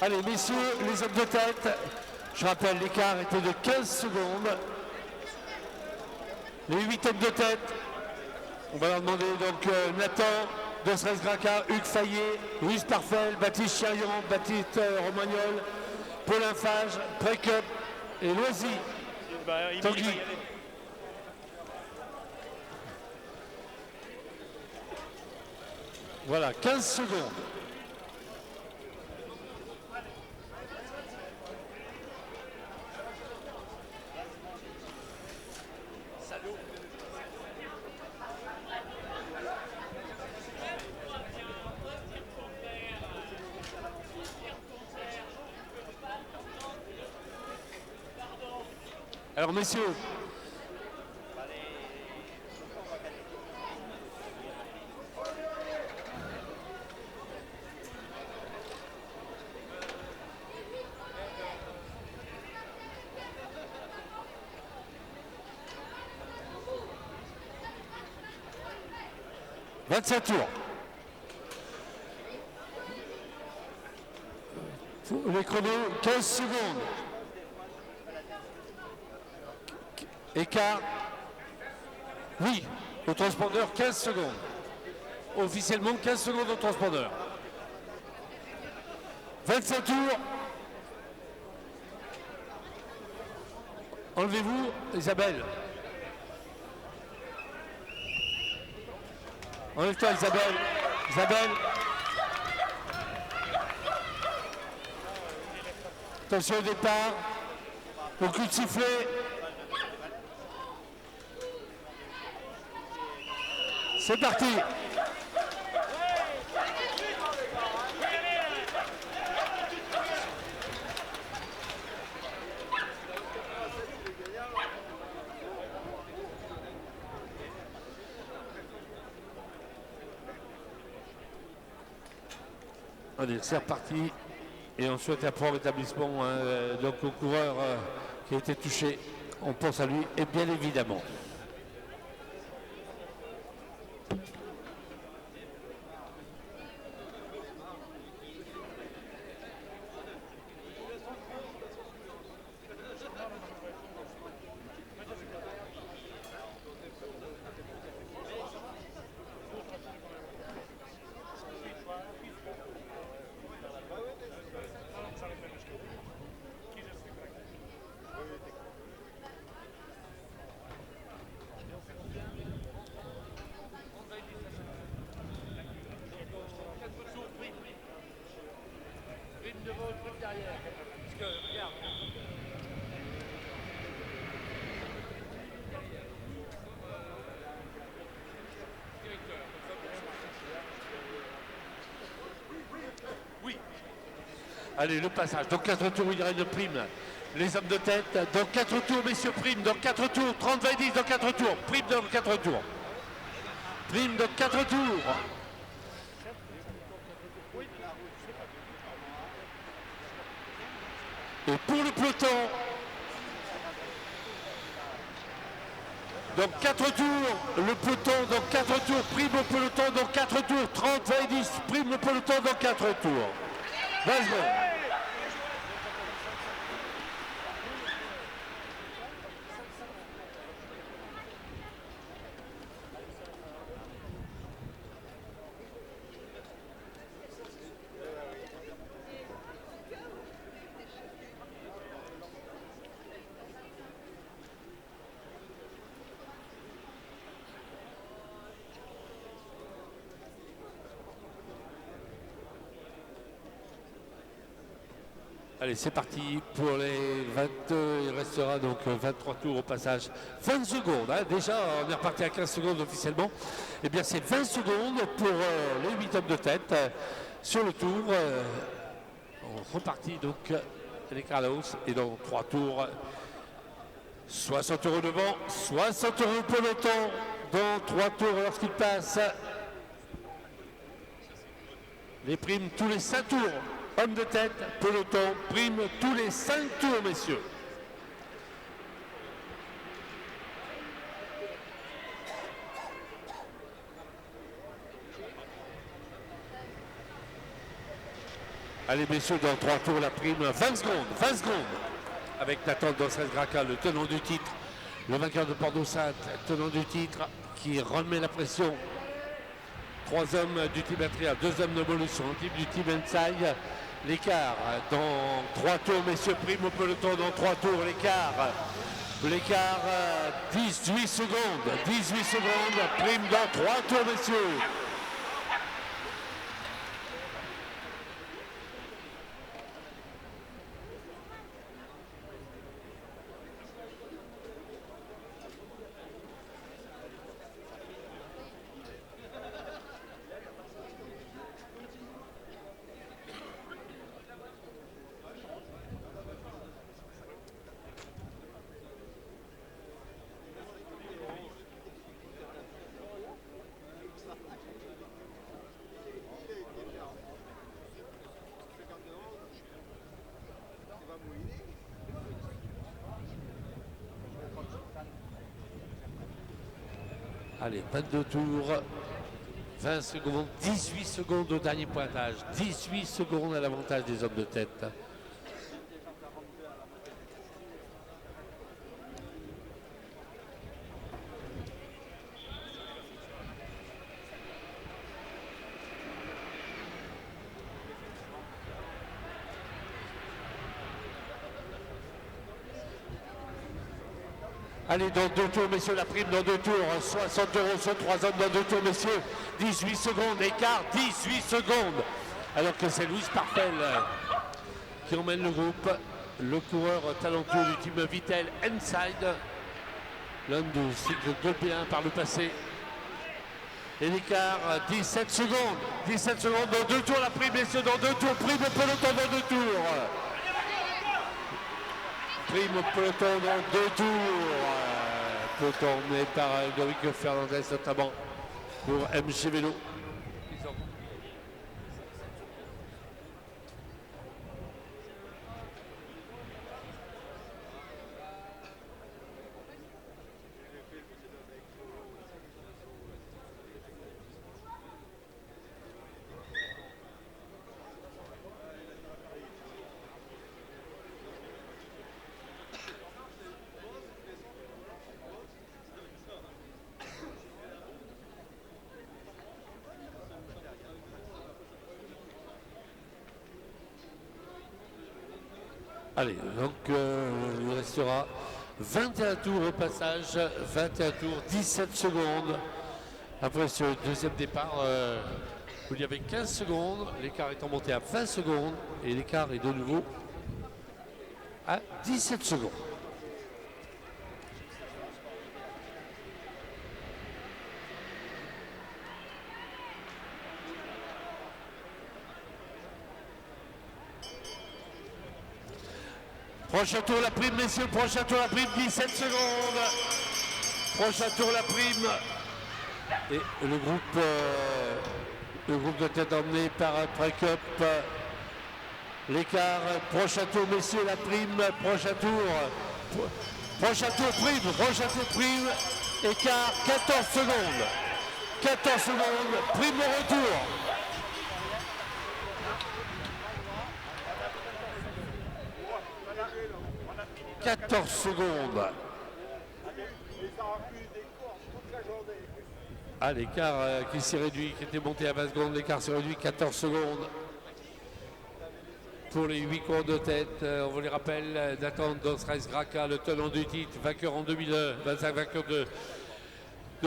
Allez, messieurs, les hommes de tête, je rappelle, l'écart était de 15 secondes. Les 8 hommes de tête, on va leur demander donc Nathan, Dosres Graca, Hugues Fayet, Ruiz Parfel, Baptiste Charion, Baptiste Romagnol, Paulin Fage, Précup et Loisy. Tanguy. Voilà, 15 secondes. Alors messieurs, « 25 tours. Les chronos, 15 secondes. Écart. Oui, au transpondeur, 15 secondes. Officiellement, 15 secondes au transpondeur. 25 tours. Enlevez-vous, Isabelle. Enlève-toi, Isabelle. Isabelle. Attention au départ. Au coup de sifflet. C'est parti. Allez, c'est reparti. Et on souhaite un prompt rétablissement donc au coureur qui a été touché. On pense à lui, et bien évidemment. Allez, le passage. Dans 4 tours, il y aura une prime. Les hommes de tête, dans 4 tours, messieurs, prime. Dans 4 tours, 30, 20, 10, dans 4 tours. Prime dans 4 tours. Prime dans 4 tours. Et pour le peloton, dans 4 tours, le peloton dans 4 tours, prime au peloton dans 4 tours, 30, 20 et 10, prime le peloton dans 4 tours. 20 secondes. Allez, c'est parti pour les 22, il restera donc 23 tours au passage. 20 secondes, hein, déjà on est reparti à 15 secondes officiellement. Eh bien c'est 20 secondes pour les 8 hommes de tête sur le tour. On repartit donc les Carlos et dans 3 tours, 60 € devant, 60 € peloton dans 3 tours lorsqu'il passe. Les primes tous les 5 tours. Homme de tête, peloton, prime tous les 5 tours, messieurs. Allez, messieurs, dans 3 tours, la prime, 20 secondes, 20 secondes. Avec Nathan Danses-Graca, le tenant du titre, le vainqueur de Bordeaux-Sainte, tenant du titre, qui remet la pression. 3 hommes du team Atria, 2 hommes de Bolus sur le type du team Inside. L'écart dans 3 tours, messieurs, prime au peloton dans 3 tours, l'écart 18 secondes, 18 secondes, prime dans 3 tours, messieurs. Allez, 22 tours, 20 secondes, 18 secondes au dernier pointage, 18 secondes à l'avantage des hommes de tête. Allez, dans 2 tours, messieurs, la prime dans 2 tours, 60 € sur 3 hommes dans 2 tours, messieurs, 18 secondes, écart, 18 secondes. Alors que c'est Louis Parpel qui emmène le groupe, le coureur talentueux du team Vitel Inside, l'un de cycle Golbéen par le passé. Et l'écart, 17 secondes, 17 secondes dans 2 tours, la prime, messieurs, dans 2 tours, prime au peloton dans 2 tours. Prime au peloton dans 2 tours. Peloton emmené par Doric Fernandez notamment pour MG Vélo. Allez, donc il restera 21 tours au passage, 21 tours, 17 secondes. Après ce deuxième départ, où il y avait 15 secondes, l'écart étant monté à 20 secondes et l'écart est de nouveau à 17 secondes. Prochain tour la prime, messieurs, prochain tour la prime, 17 secondes. Prochain tour la prime. Et le groupe doit être emmené par Precup. L'écart, prochain tour, messieurs, la prime, prochain tour prime, écart 14 secondes. 14 secondes, prime au retour. « 14 secondes. Ah, l'écart qui s'est réduit, qui était monté à 20 secondes, l'écart s'est réduit, 14 secondes. Pour les 8 cours de tête, on vous les rappelle, Nathan Dos-Reis-Graca, le tenant du titre, vainqueur en 2025, vainqueur de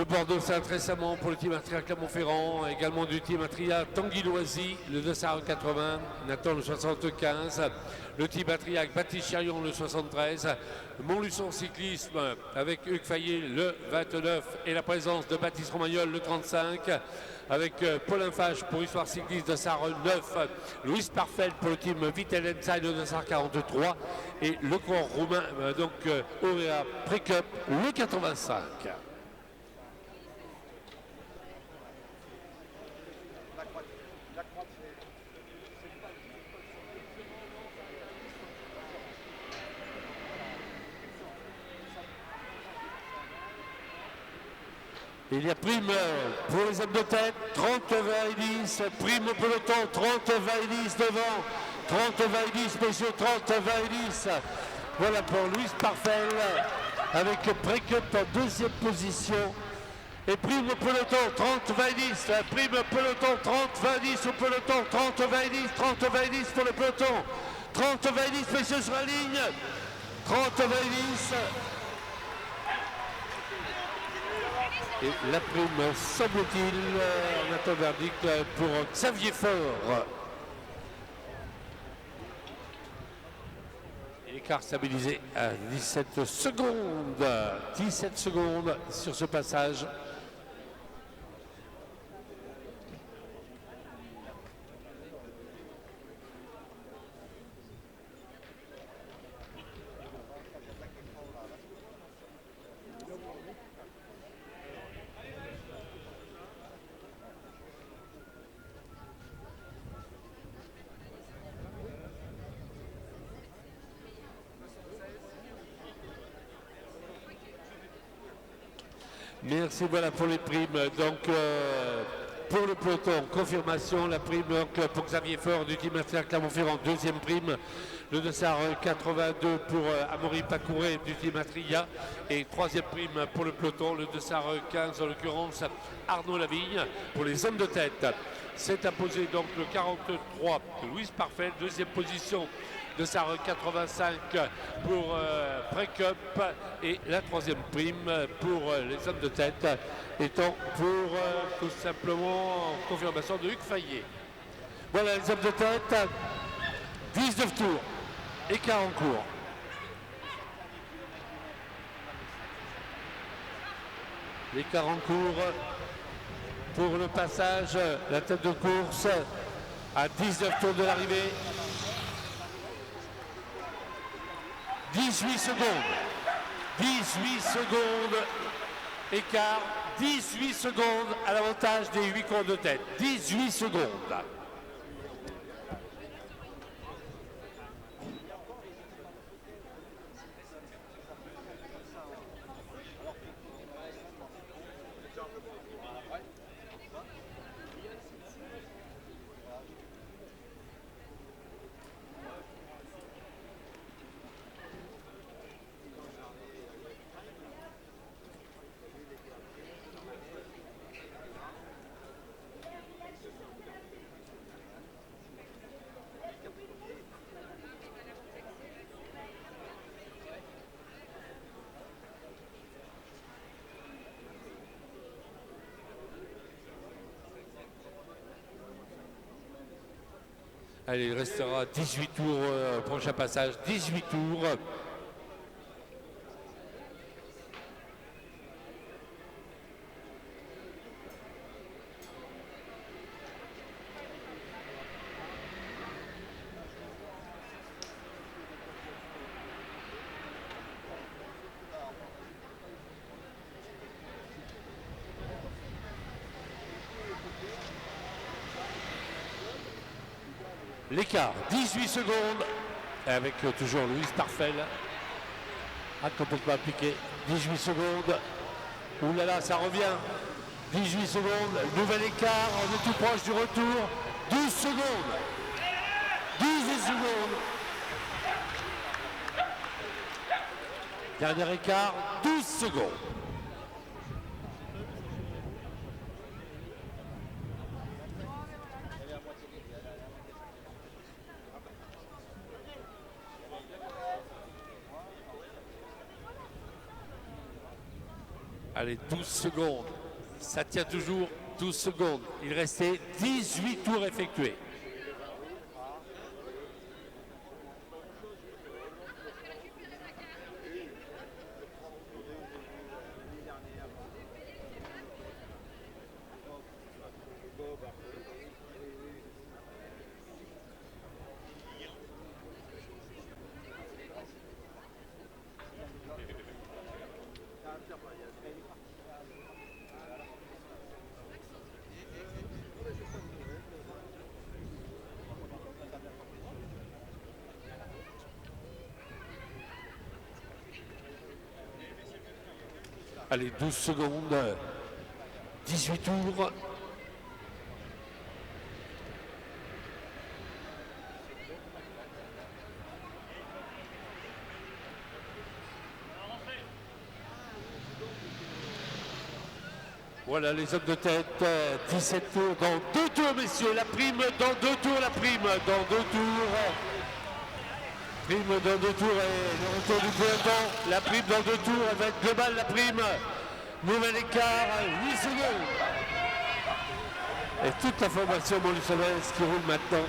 Bordeaux-Saint récemment pour le team Atria Clermont-Ferrand, également du team Atria Tanguy-Loisy, le 280, Nathan le 75, le team Atria avec Baptiste Charion le 73, Montluçon Cyclisme avec Hugues Fayet le 29 et la présence de Baptiste Romagnol le 35, avec Paulin Fage pour Histoire Cycliste de Sarre 9, Louis Parfeld pour le team Vitel Inside de Sarre 43 et le corps roumain donc Auréa Precup le 85. Il y a prime pour les hommes de tête, 30, 20 et 10, prime au peloton, 30, 20 et 10 devant, 30, 20 et 10, messieurs, 30, 20 et 10. Voilà pour Louis Parfel, avec Precup en deuxième position. Et prime au peloton, 30, 20 et 10, prime au peloton, 30, 20 et 10 au peloton, 30, 20 et 10, 30, 20 et 10 pour le peloton, 30, 20 et 10, messieurs, sur la ligne, 30, 20 et 10. Et la prime, semble-t-il, on attend verdict pour Xavier Faure. Et l'écart stabilisé à 17 secondes. 17 secondes sur ce passage. Merci, voilà pour les primes. Donc, pour le peloton, confirmation, la prime donc, pour Xavier Faure du team Atria Clermont-Ferrand, deuxième prime, le dossard 82 pour Amaury Pacouré du team Atria, et troisième prime pour le peloton, le dossard 15 en l'occurrence Arnaud Lavigne pour les hommes de tête. C'est imposé donc le 43 de Louis Parfait, deuxième position de Sarre 85 pour Precup et la troisième prime pour les hommes de tête étant pour tout simplement confirmation de Hugues Fayet. Voilà les hommes de tête, 19 tours, écart en cours. L'écart en cours pour le passage, la tête de course à 19 tours de l'arrivée. 18 secondes. 18 secondes. Écart. 18 secondes à l'avantage des 8 coureurs de tête. 18 secondes. Allez, il restera 18 tours, prochain passage, 18 tours. L'écart, 18 secondes, avec toujours Louise Parfel. Complètement appliqué, 18 secondes. Ouh là là, ça revient. 18 secondes, nouvel écart, on est tout proche du retour. 12 secondes. 12 secondes. Dernier écart, 12 secondes. Allez, 12 secondes. Ça tient toujours 12 secondes. Il restait 18 tours effectués. Allez, 12 secondes, 18 tours. Voilà les hommes de tête, 17 tours dans 2 tours, messieurs. La prime dans 2 tours, la prime dans 2 tours. Prime dans 2 tours et le retour du peloton. La prime dans 2 tours, elle va être globale, la prime. Nouvel écart, 8 secondes. Et toute la formation Montluçonnaise qui roule maintenant.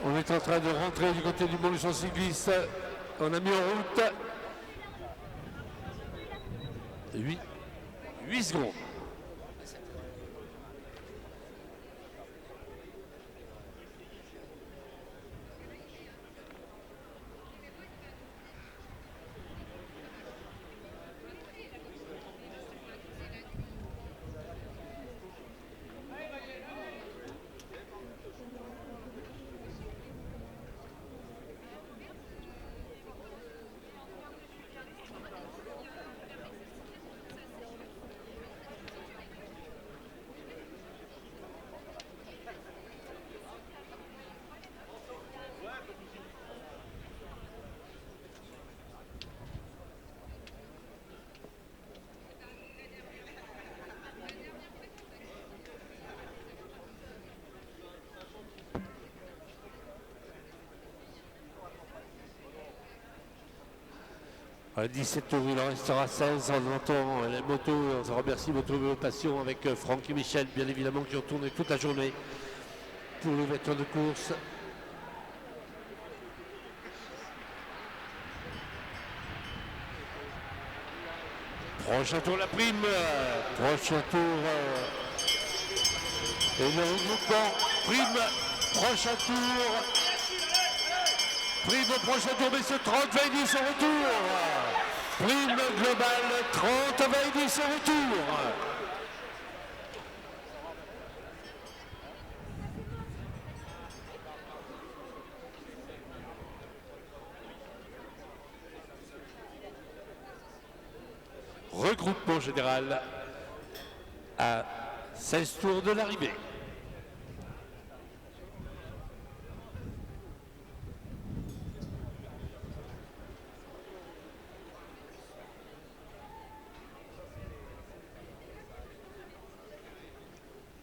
On est en train de rentrer du côté du Montluçon cycliste. On a mis en route 8 secondes. À 17 tours, il en restera 16. On entend les motos, on remercie Moto Passion avec Franck et Michel, bien évidemment, qui ont tourné toute la journée pour l'ouverture de course. Prochain tour, la prime. Prochain tour. Et le regroupement. Prime. Prochain tour. Prime au prochain tour, messieurs, 30, 20, 10 au retour. Prime globale, 30, 20, 10 au retour. Regroupement général à 16 tours de l'arrivée.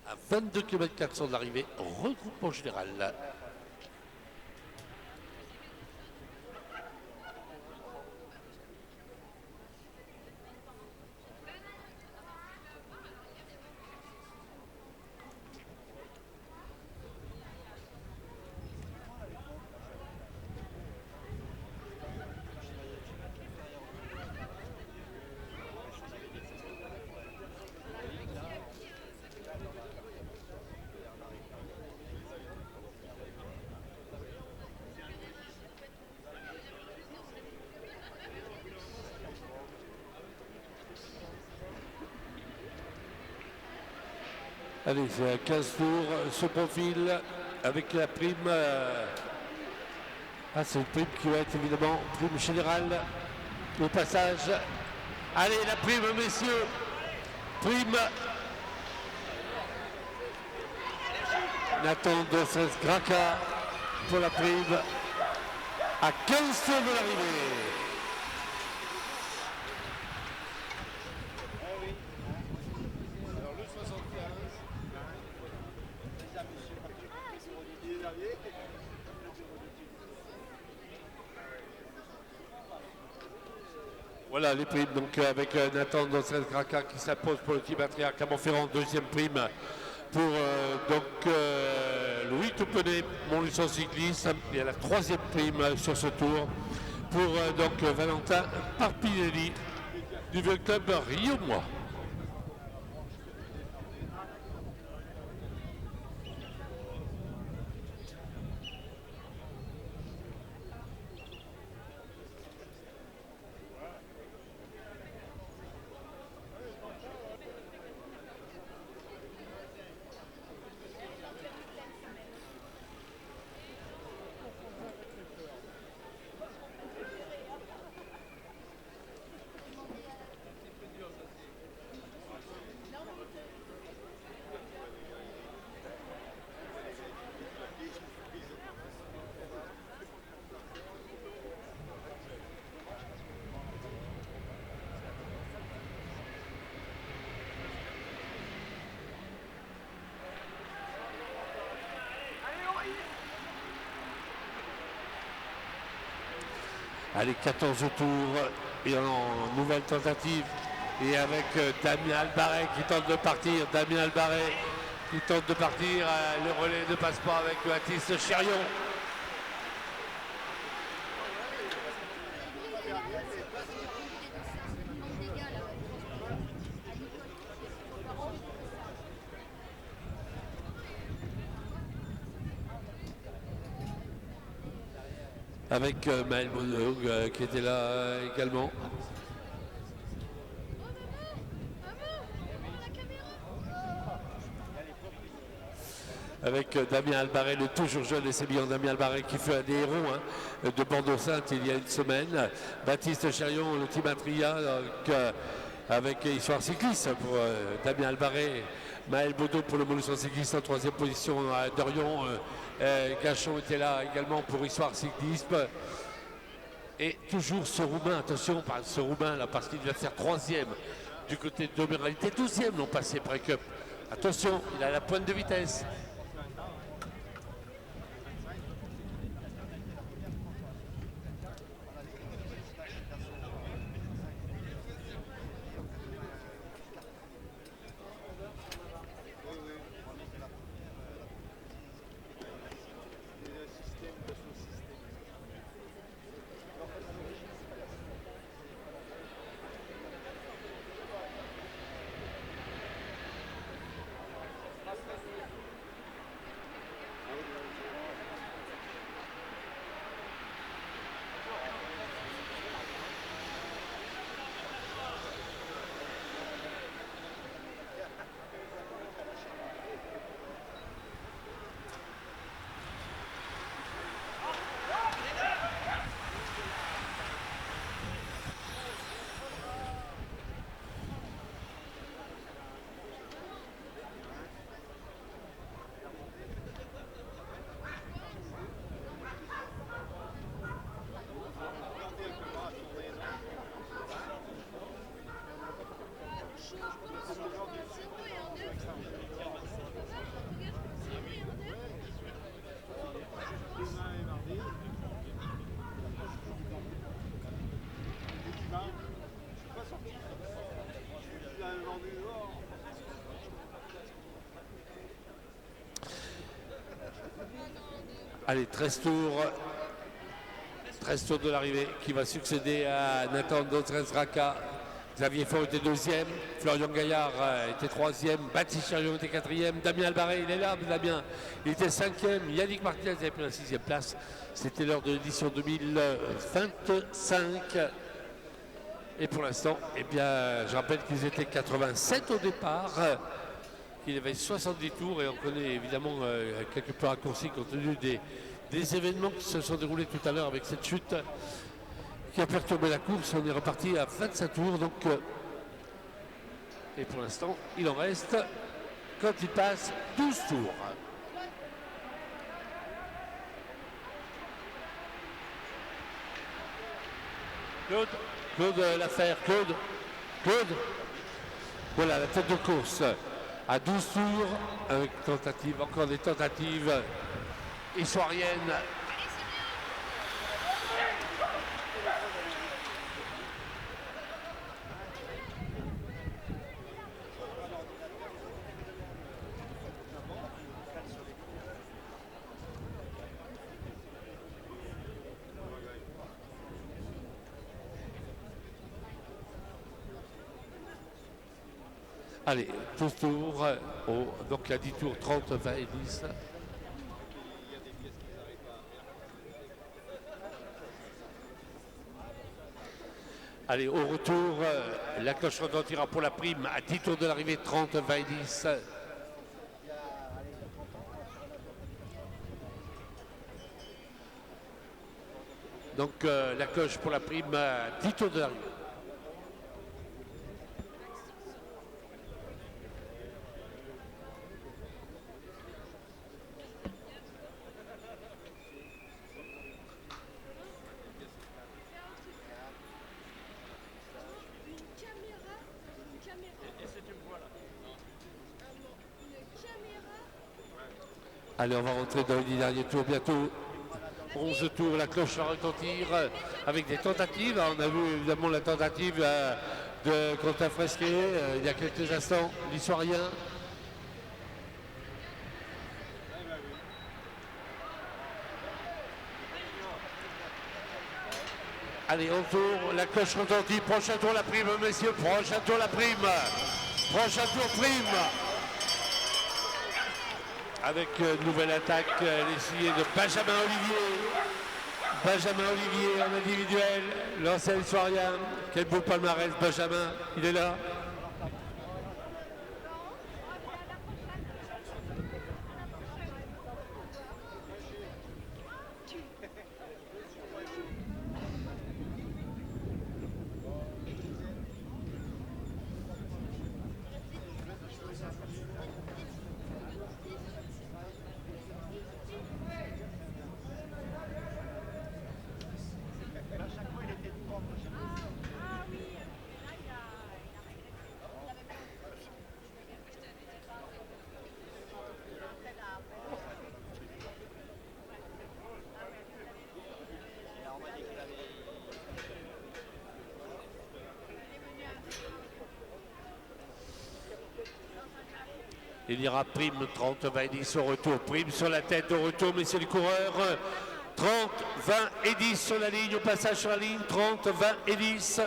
À 22 km 400 de l'arrivée, regroupement général. Allez, c'est à 15 tours, ce profil avec la prime. Ah, c'est une prime qui va être évidemment prime générale au passage. Allez, la prime, messieurs. Prime. Nathan de Graca pour la prime à 15 tours de l'arrivée. Alors le 75. Voilà les primes, donc avec Nathan Doncel Graca qui s'impose pour le team Atria Clermont-Ferrand, deuxième prime pour Louis Toupenet, Montluçon Cycliste, et la troisième prime sur ce tour pour Valentin Parpinelli du vieux club Rio-Moi. Allez, 14 tours et en nouvelle tentative. Et avec Damien Albaret qui tente de partir. Damien Albaret qui tente de partir. Le relais ne passe pas avec Baptiste Chérion. Avec Maël Bonog qui était là également. Avec Damien Albaret, le toujours jeune et sémillant Damien Albaret qui fait un des héros de Bordeaux-Sainte il y a une semaine. Baptiste Chérion, le team Atria, avec Histoire Cycliste pour Damien Albaret. Maël Baudot pour le Montluçon Cycliste en troisième position à Dorion. Gachon était là également pour Histoire Cyclisme. Et toujours ce Roumain, attention, ce Roumain là, parce qu'il va faire troisième du côté de Doméral. Il était 12e l'an passé pré-cup. Attention, il a la pointe de vitesse. Allez, 13 tours de l'arrivée qui va succéder à Nathan Dotrens-Raka. Xavier Faure était deuxième, Florian Gaillard était troisième, Baptiste Chérion était quatrième, Damien Albaret, il est là, Damien, il était cinquième, Yannick Martinez avait pris la sixième place. C'était lors de l'édition 2025. Et pour l'instant, eh bien, je rappelle qu'ils étaient 87 au départ. qu'il avait 70 tours et on connaît évidemment quelques peu raccourcis compte tenu des événements qui se sont déroulés tout à l'heure avec cette chute qui a perturbé la course. On est reparti à 25 tours donc et pour l'instant il en reste quand il passe 12 tours. Claude Laffaire, Claude. Voilà la tête de course à 12 tours avec tentative, encore des tentatives issoiriennes. Allez, 12 tours, donc à 10 tours, 30, 20 et 10. Allez, au retour, la cloche retentira pour la prime à 10 tours de l'arrivée, 30, 20 et 10. Donc la cloche pour la prime à 10 tours de l'arrivée. Allez, on va rentrer dans les derniers tours bientôt. 11 tours, la cloche va retentir avec des tentatives. On a vu évidemment la tentative de Quentin Fresquet il y a quelques instants, l'historien. Allez, on tourne, la cloche retentit. Prochain tour la prime, messieurs. Prochain tour la prime. Prochain tour prime. Avec une nouvelle attaque, l'essayé de Benjamin Olivier. Benjamin Olivier en individuel, l'ancien historien. Quel beau palmarès, Benjamin, il est là. Il y aura prime 30, 20 et 10 au retour. Prime sur la tête au retour, messieurs les coureurs. 30, 20 et 10 sur la ligne, au passage sur la ligne. 30, 20 et 10.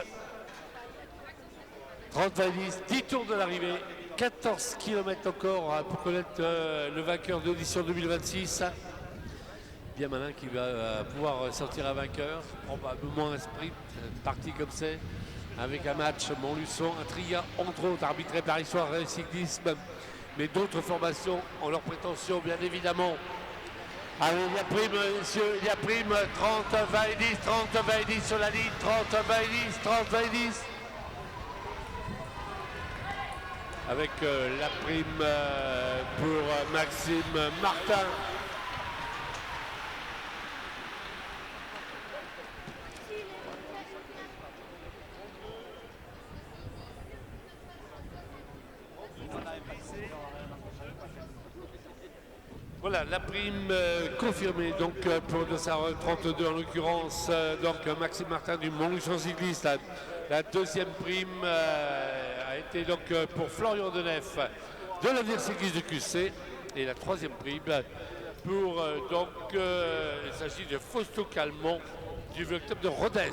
30, 20 et 10. 10 tours de l'arrivée. 14 km encore pour connaître le vainqueur de l'édition 2026. Bien malin qui va pouvoir sortir un vainqueur. Probablement un sprint, une partie comme c'est. Avec un match Montluçon, un tria entre autres arbitré par Histoire Cyclisme. Mais d'autres formations ont leur prétention, bien évidemment. Allez, il y a prime, messieurs, il y a prime 30, 20 et 10, 30, 20 et 10 sur la ligne, 30, 20 et 10, 30, 20 et 10. Avec la prime pour Maxime Martin. Voilà, la prime confirmée donc pour le Dossard 32 en l'occurrence, donc Maxime Martin du Montluçon Cycliste. La deuxième prime a été donc pour Florian Denef de l'avenir cycliste du QC. Et la troisième prime pour il s'agit de Fausto Calmont du Vélo Club de Rodez.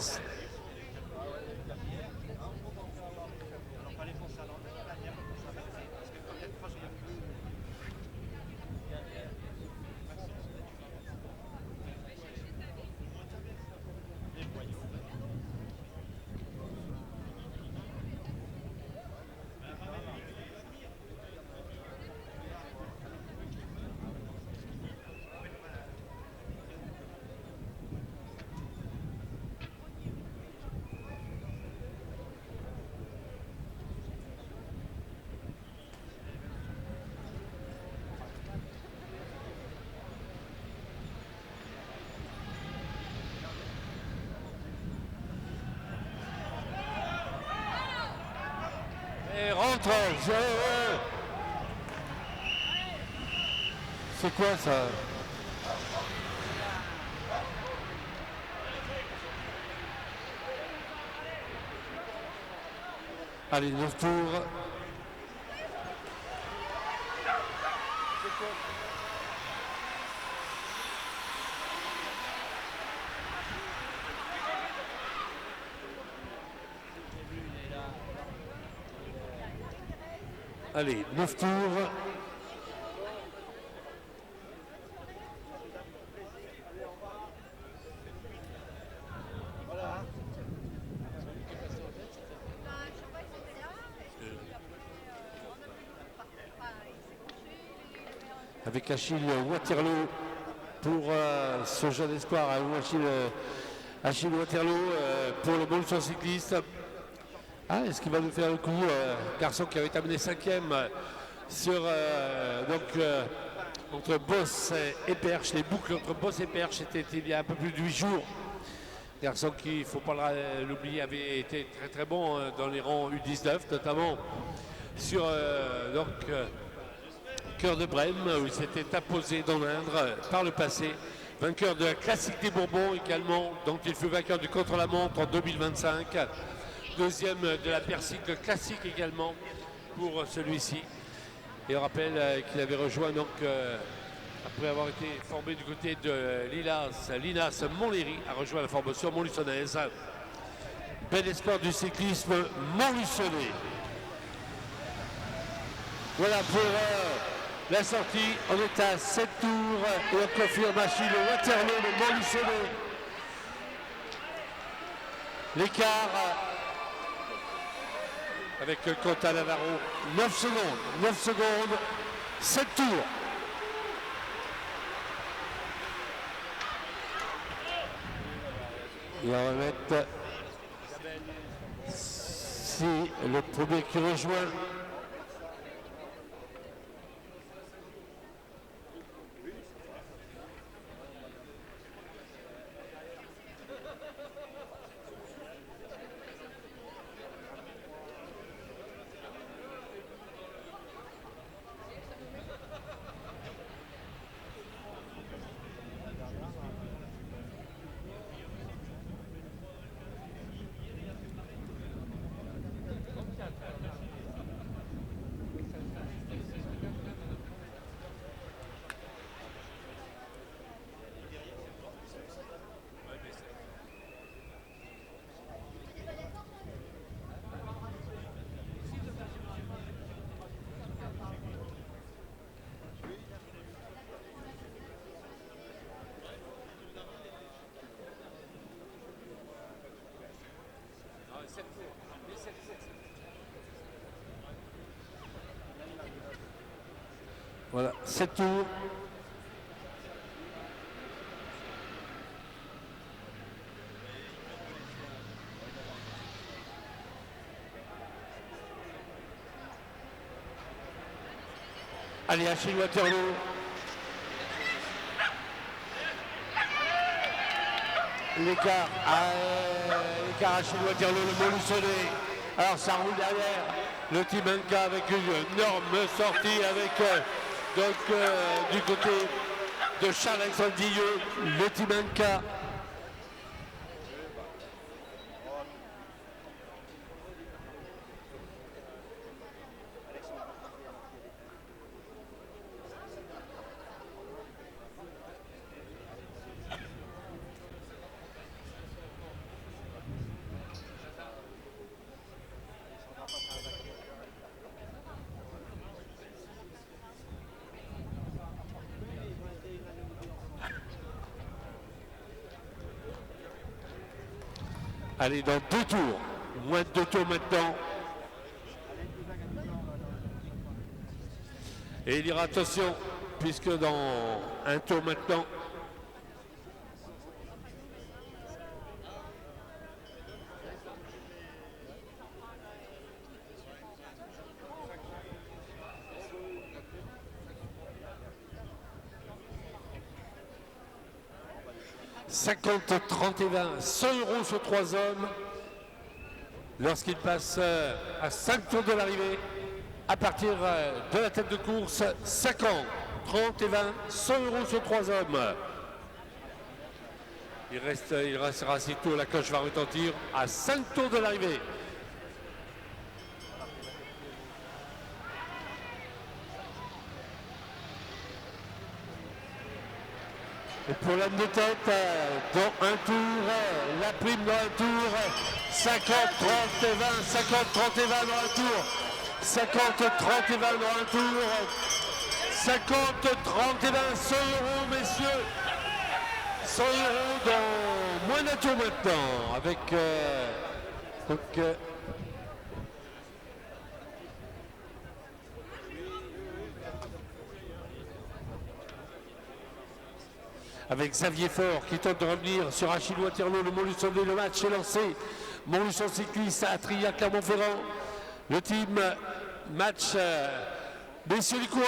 contre. C'est quoi ça? Allez, 9 tours. Allez, 9 tours. Avec Achille Waterloo pour ce jeune espoir, Achille Waterloo pour le Montluçon cycliste. Ah, est-ce qu'il va nous faire le coup, garçon qui avait terminé 5e sur entre Boss et Perche, les boucles entre Boss et Perche, c'était il y a un peu plus de 8 jours. Garçon qui, il ne faut pas l'oublier, avait été très très bon dans les rangs U19, notamment sur Cœur de Brême, où il s'était imposé dans l'Indre par le passé. Vainqueur de la Classique des Bourbons également, donc il fut vainqueur du contre-la-montre en 2025. Deuxième de la Persique classique également pour celui-ci. Et on rappelle qu'il avait rejoint donc, après avoir été formé du côté de l'INAS Montlhéry, a rejoint la formation montluçonnaise. Bel espoir du cyclisme montluçonnais. Voilà pour la sortie. On est à 7 tours et on confirme Achille Waterloo, le Montluçonnais. L'écart avec Quentin Navarro, 9 secondes, 7 tours. Et on va mettre si le premier qui rejoint. Voilà, 7 tours. Allez, Achille Waterloo. L'écart Achille Waterloo, le Montluçonnais. Alors ça roule derrière le Timanka avec une énorme sortie avec du côté de Charles-Alexandre Dilleux, le Timanka. Allez, dans 2 tours, moins de 2 tours maintenant. Et il dira attention, puisque dans un tour maintenant, « 50, 30 et 20, 100 € sur 3 hommes lorsqu'il passe à 5 tours de l'arrivée. à partir de la tête de course, 50, 30 et 20, 100 € sur 3 hommes. Il restera 6 tours, la cloche va retentir à 5 tours de l'arrivée. Et pour l'âme de tête, dans un tour, la prime dans un tour, 50, 30 et 20, 50, 30 et 20 dans un tour, 50, 30 et 20 dans un tour, 50, 30 et 20, 100 €, messieurs, 100 € dans moins d'un tour maintenant, avec avec Xavier Faure qui tente de revenir sur Achille Waterloo, le Montluçon. Le match est lancé. Montluçon cycliste à Tria, Clermont-Ferrand. Le team match. Messieurs les coureurs,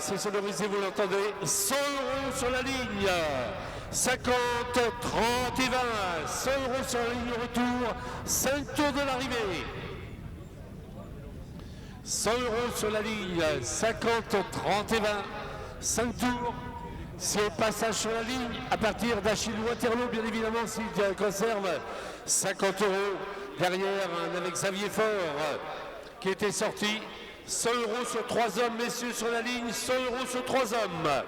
c'est sonorisé, vous l'entendez. 100 € sur la ligne. 50, 30 et 20. 100 € sur la ligne au retour. 5 tours de l'arrivée. 100 € sur la ligne. 50, 30 et 20. 5 tours. C'est passage sur la ligne à partir d'Achille Waterloo, bien évidemment, s'il conserve 50 €. Derrière, avec Xavier Faure qui était sorti. 100 € sur 3 hommes, messieurs, sur la ligne. 100 € sur 3 hommes.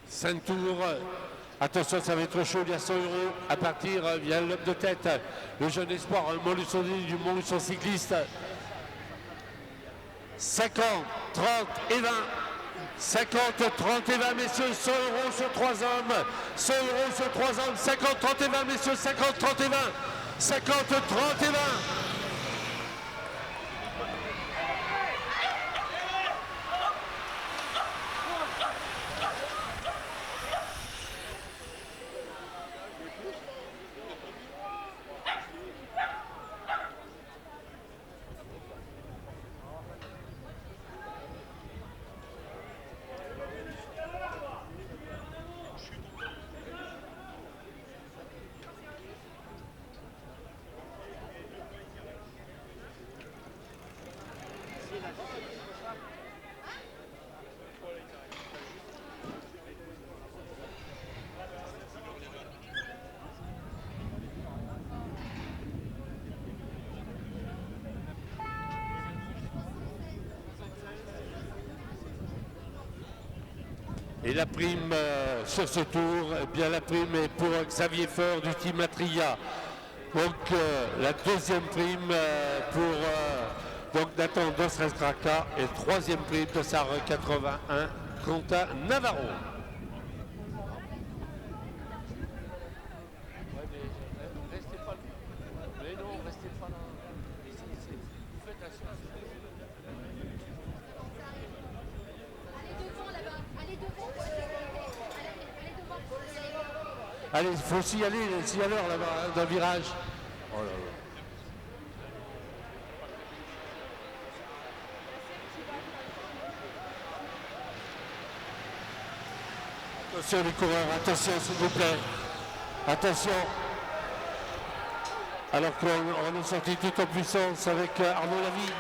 Cinq tours. Attention, ça va être chaud, il y a 100 € à partir, il y a l'homme de tête, le jeune espoir, le Montluçon du Montluçon cycliste. 50, 30 et 20. 50, 30 et 20, messieurs, 100 € sur 3 hommes. 100 € sur 3 hommes. 50, 30 et 20, messieurs, 50, 30 et 20. 50, 30 et 20. Et la prime sur ce tour, eh bien la prime est pour Xavier Faure du team Atria. Donc la deuxième prime pour Nathan Dos-Restraka et troisième prime de SAR 81 Quentin Navarro. Allez, il faut s'y aller, s'y aller là-bas, dans le virage. Oh là là. Attention les coureurs, attention s'il vous plaît. Attention. Alors qu'on est sorti tout en puissance avec Arnaud Lavie.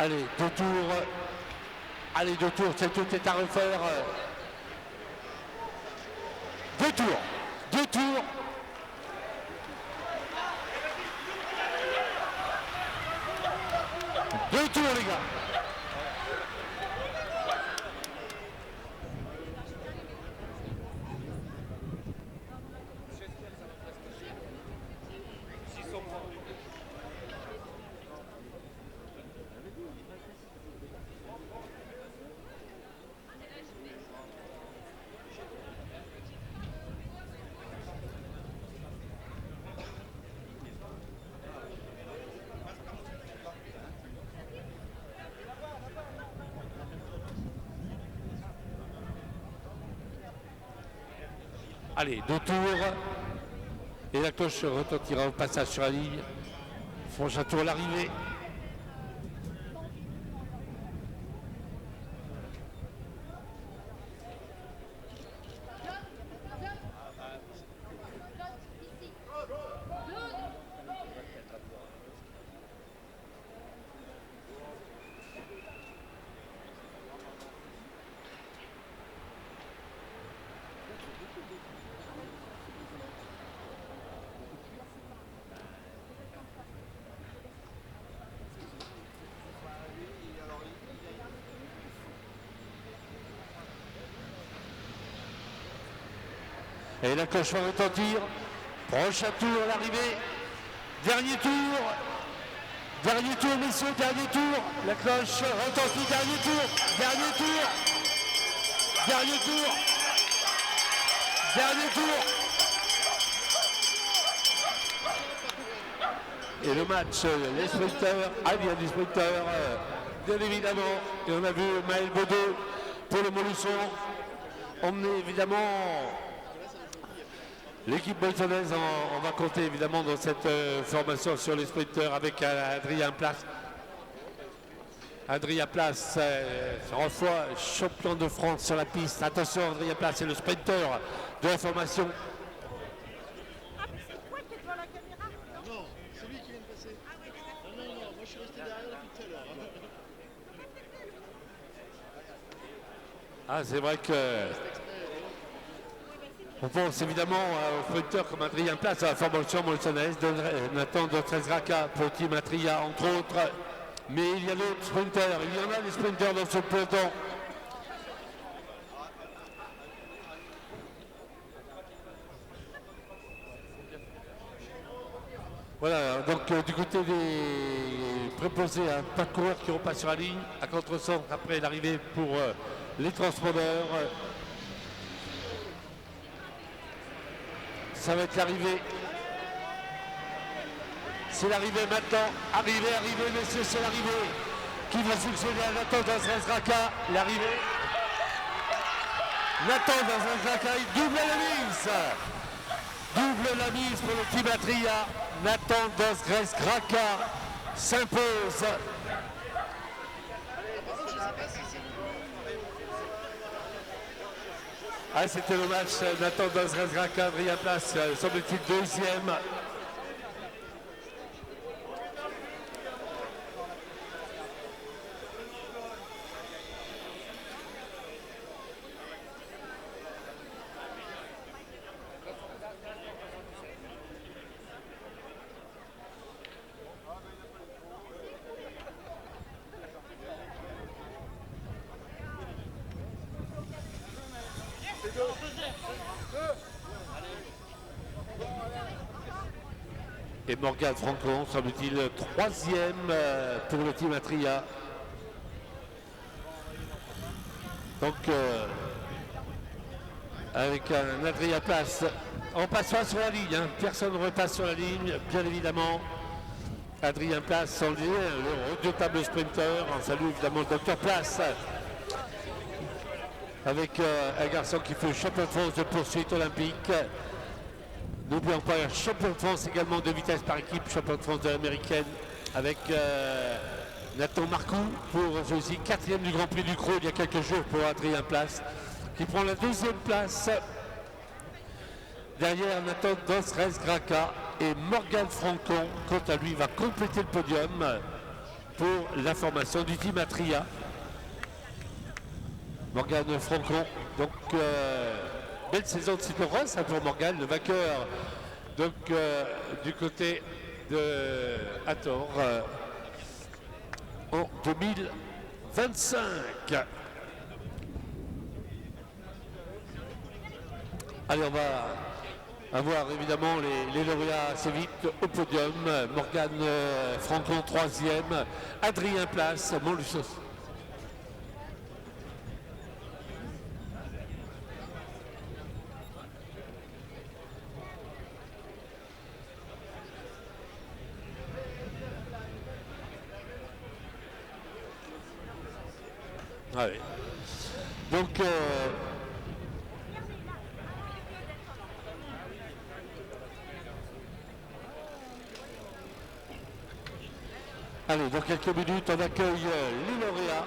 Allez, 2 tours. Allez, 2 tours, tout est à refaire. 2 tours. 2 tours. Deux tours, les gars. Allez, 2 tours. Et la cloche retentira au passage sur la ligne. Prochain tour à l'arrivée. Et la cloche va retentir. Prochain tour à l'arrivée. Dernier tour. Dernier tour, messieurs, dernier tour. La cloche retentit, dernier tour. Dernier tour. Dernier tour. Dernier tour. Et le match, les sprinteurs, il y a des sprinteurs, bien évidemment. Et on a vu Maël Baudot pour le Montluçon. Emmené évidemment l'équipe bolsonaise, on va compter évidemment dans cette formation sur les sprinteurs avec Adrien Place. Adrien Place, 3 fois champion de France sur la piste. Attention, Adrien Place, c'est le sprinter de la formation. Non, c'est lui qui vient de passer. Non, moi je suis resté derrière depuis tout à l'heure. Ah, c'est vrai que on pense évidemment aux sprinteurs comme Adrien Place à la formation molsonnaise, Nathan Dostres-Graka pour Team Atria entre autres. Mais il y a d'autres sprinteurs, il y en a des sprinteurs dans ce peloton. Voilà, donc du côté des préposés, pas de coureurs qui repassent sur la ligne, à contre-centre après l'arrivée pour les transpondeurs. Ça va être l'arrivée. C'est l'arrivée maintenant. Arrivée, messieurs, c'est l'arrivée. Qui va succéder à Nathan Dostres-Graka. L'arrivée. Nathan Dostres-Graka, il double la mise. Double la mise pour le Team Atria. Nathan Dostres-Graka s'impose. Ah, c'était le match Nathan Dostres-Graka, Adrien Place, semble-t-il deuxième. Et Morgane Franco, semble-t-il, troisième pour le Team Atria. Donc, avec un Adrien Place, on passera sur la ligne. Personne ne repasse sur la ligne, bien évidemment. Adrien Place, le redoutable sprinter. On salue évidemment le Dr Place. Avec un garçon qui fait champion de France de poursuite olympique. N'oublions pas un champion de France également de vitesse par équipe, champion de France de l'américaine, avec Nathan Marcoux pour aussi 4e du Grand Prix du Creux il y a quelques jours pour Adrien Place, qui prend la 2e place. Derrière Nathan Dostres-Graka et Morgane Francon, quant à lui, va compléter le podium. pour la formation du team Atria. Morgane Francon, donc belle saison de cyclocross hein, pour Morgane, le vainqueur donc du côté de Hathor en 2025. Allez, on va avoir évidemment les lauréats assez vite au podium. Morgane Francon 3e, Adrien Place, Montluçon. Allez. Donc allez, dans quelques minutes, on accueille les lauréats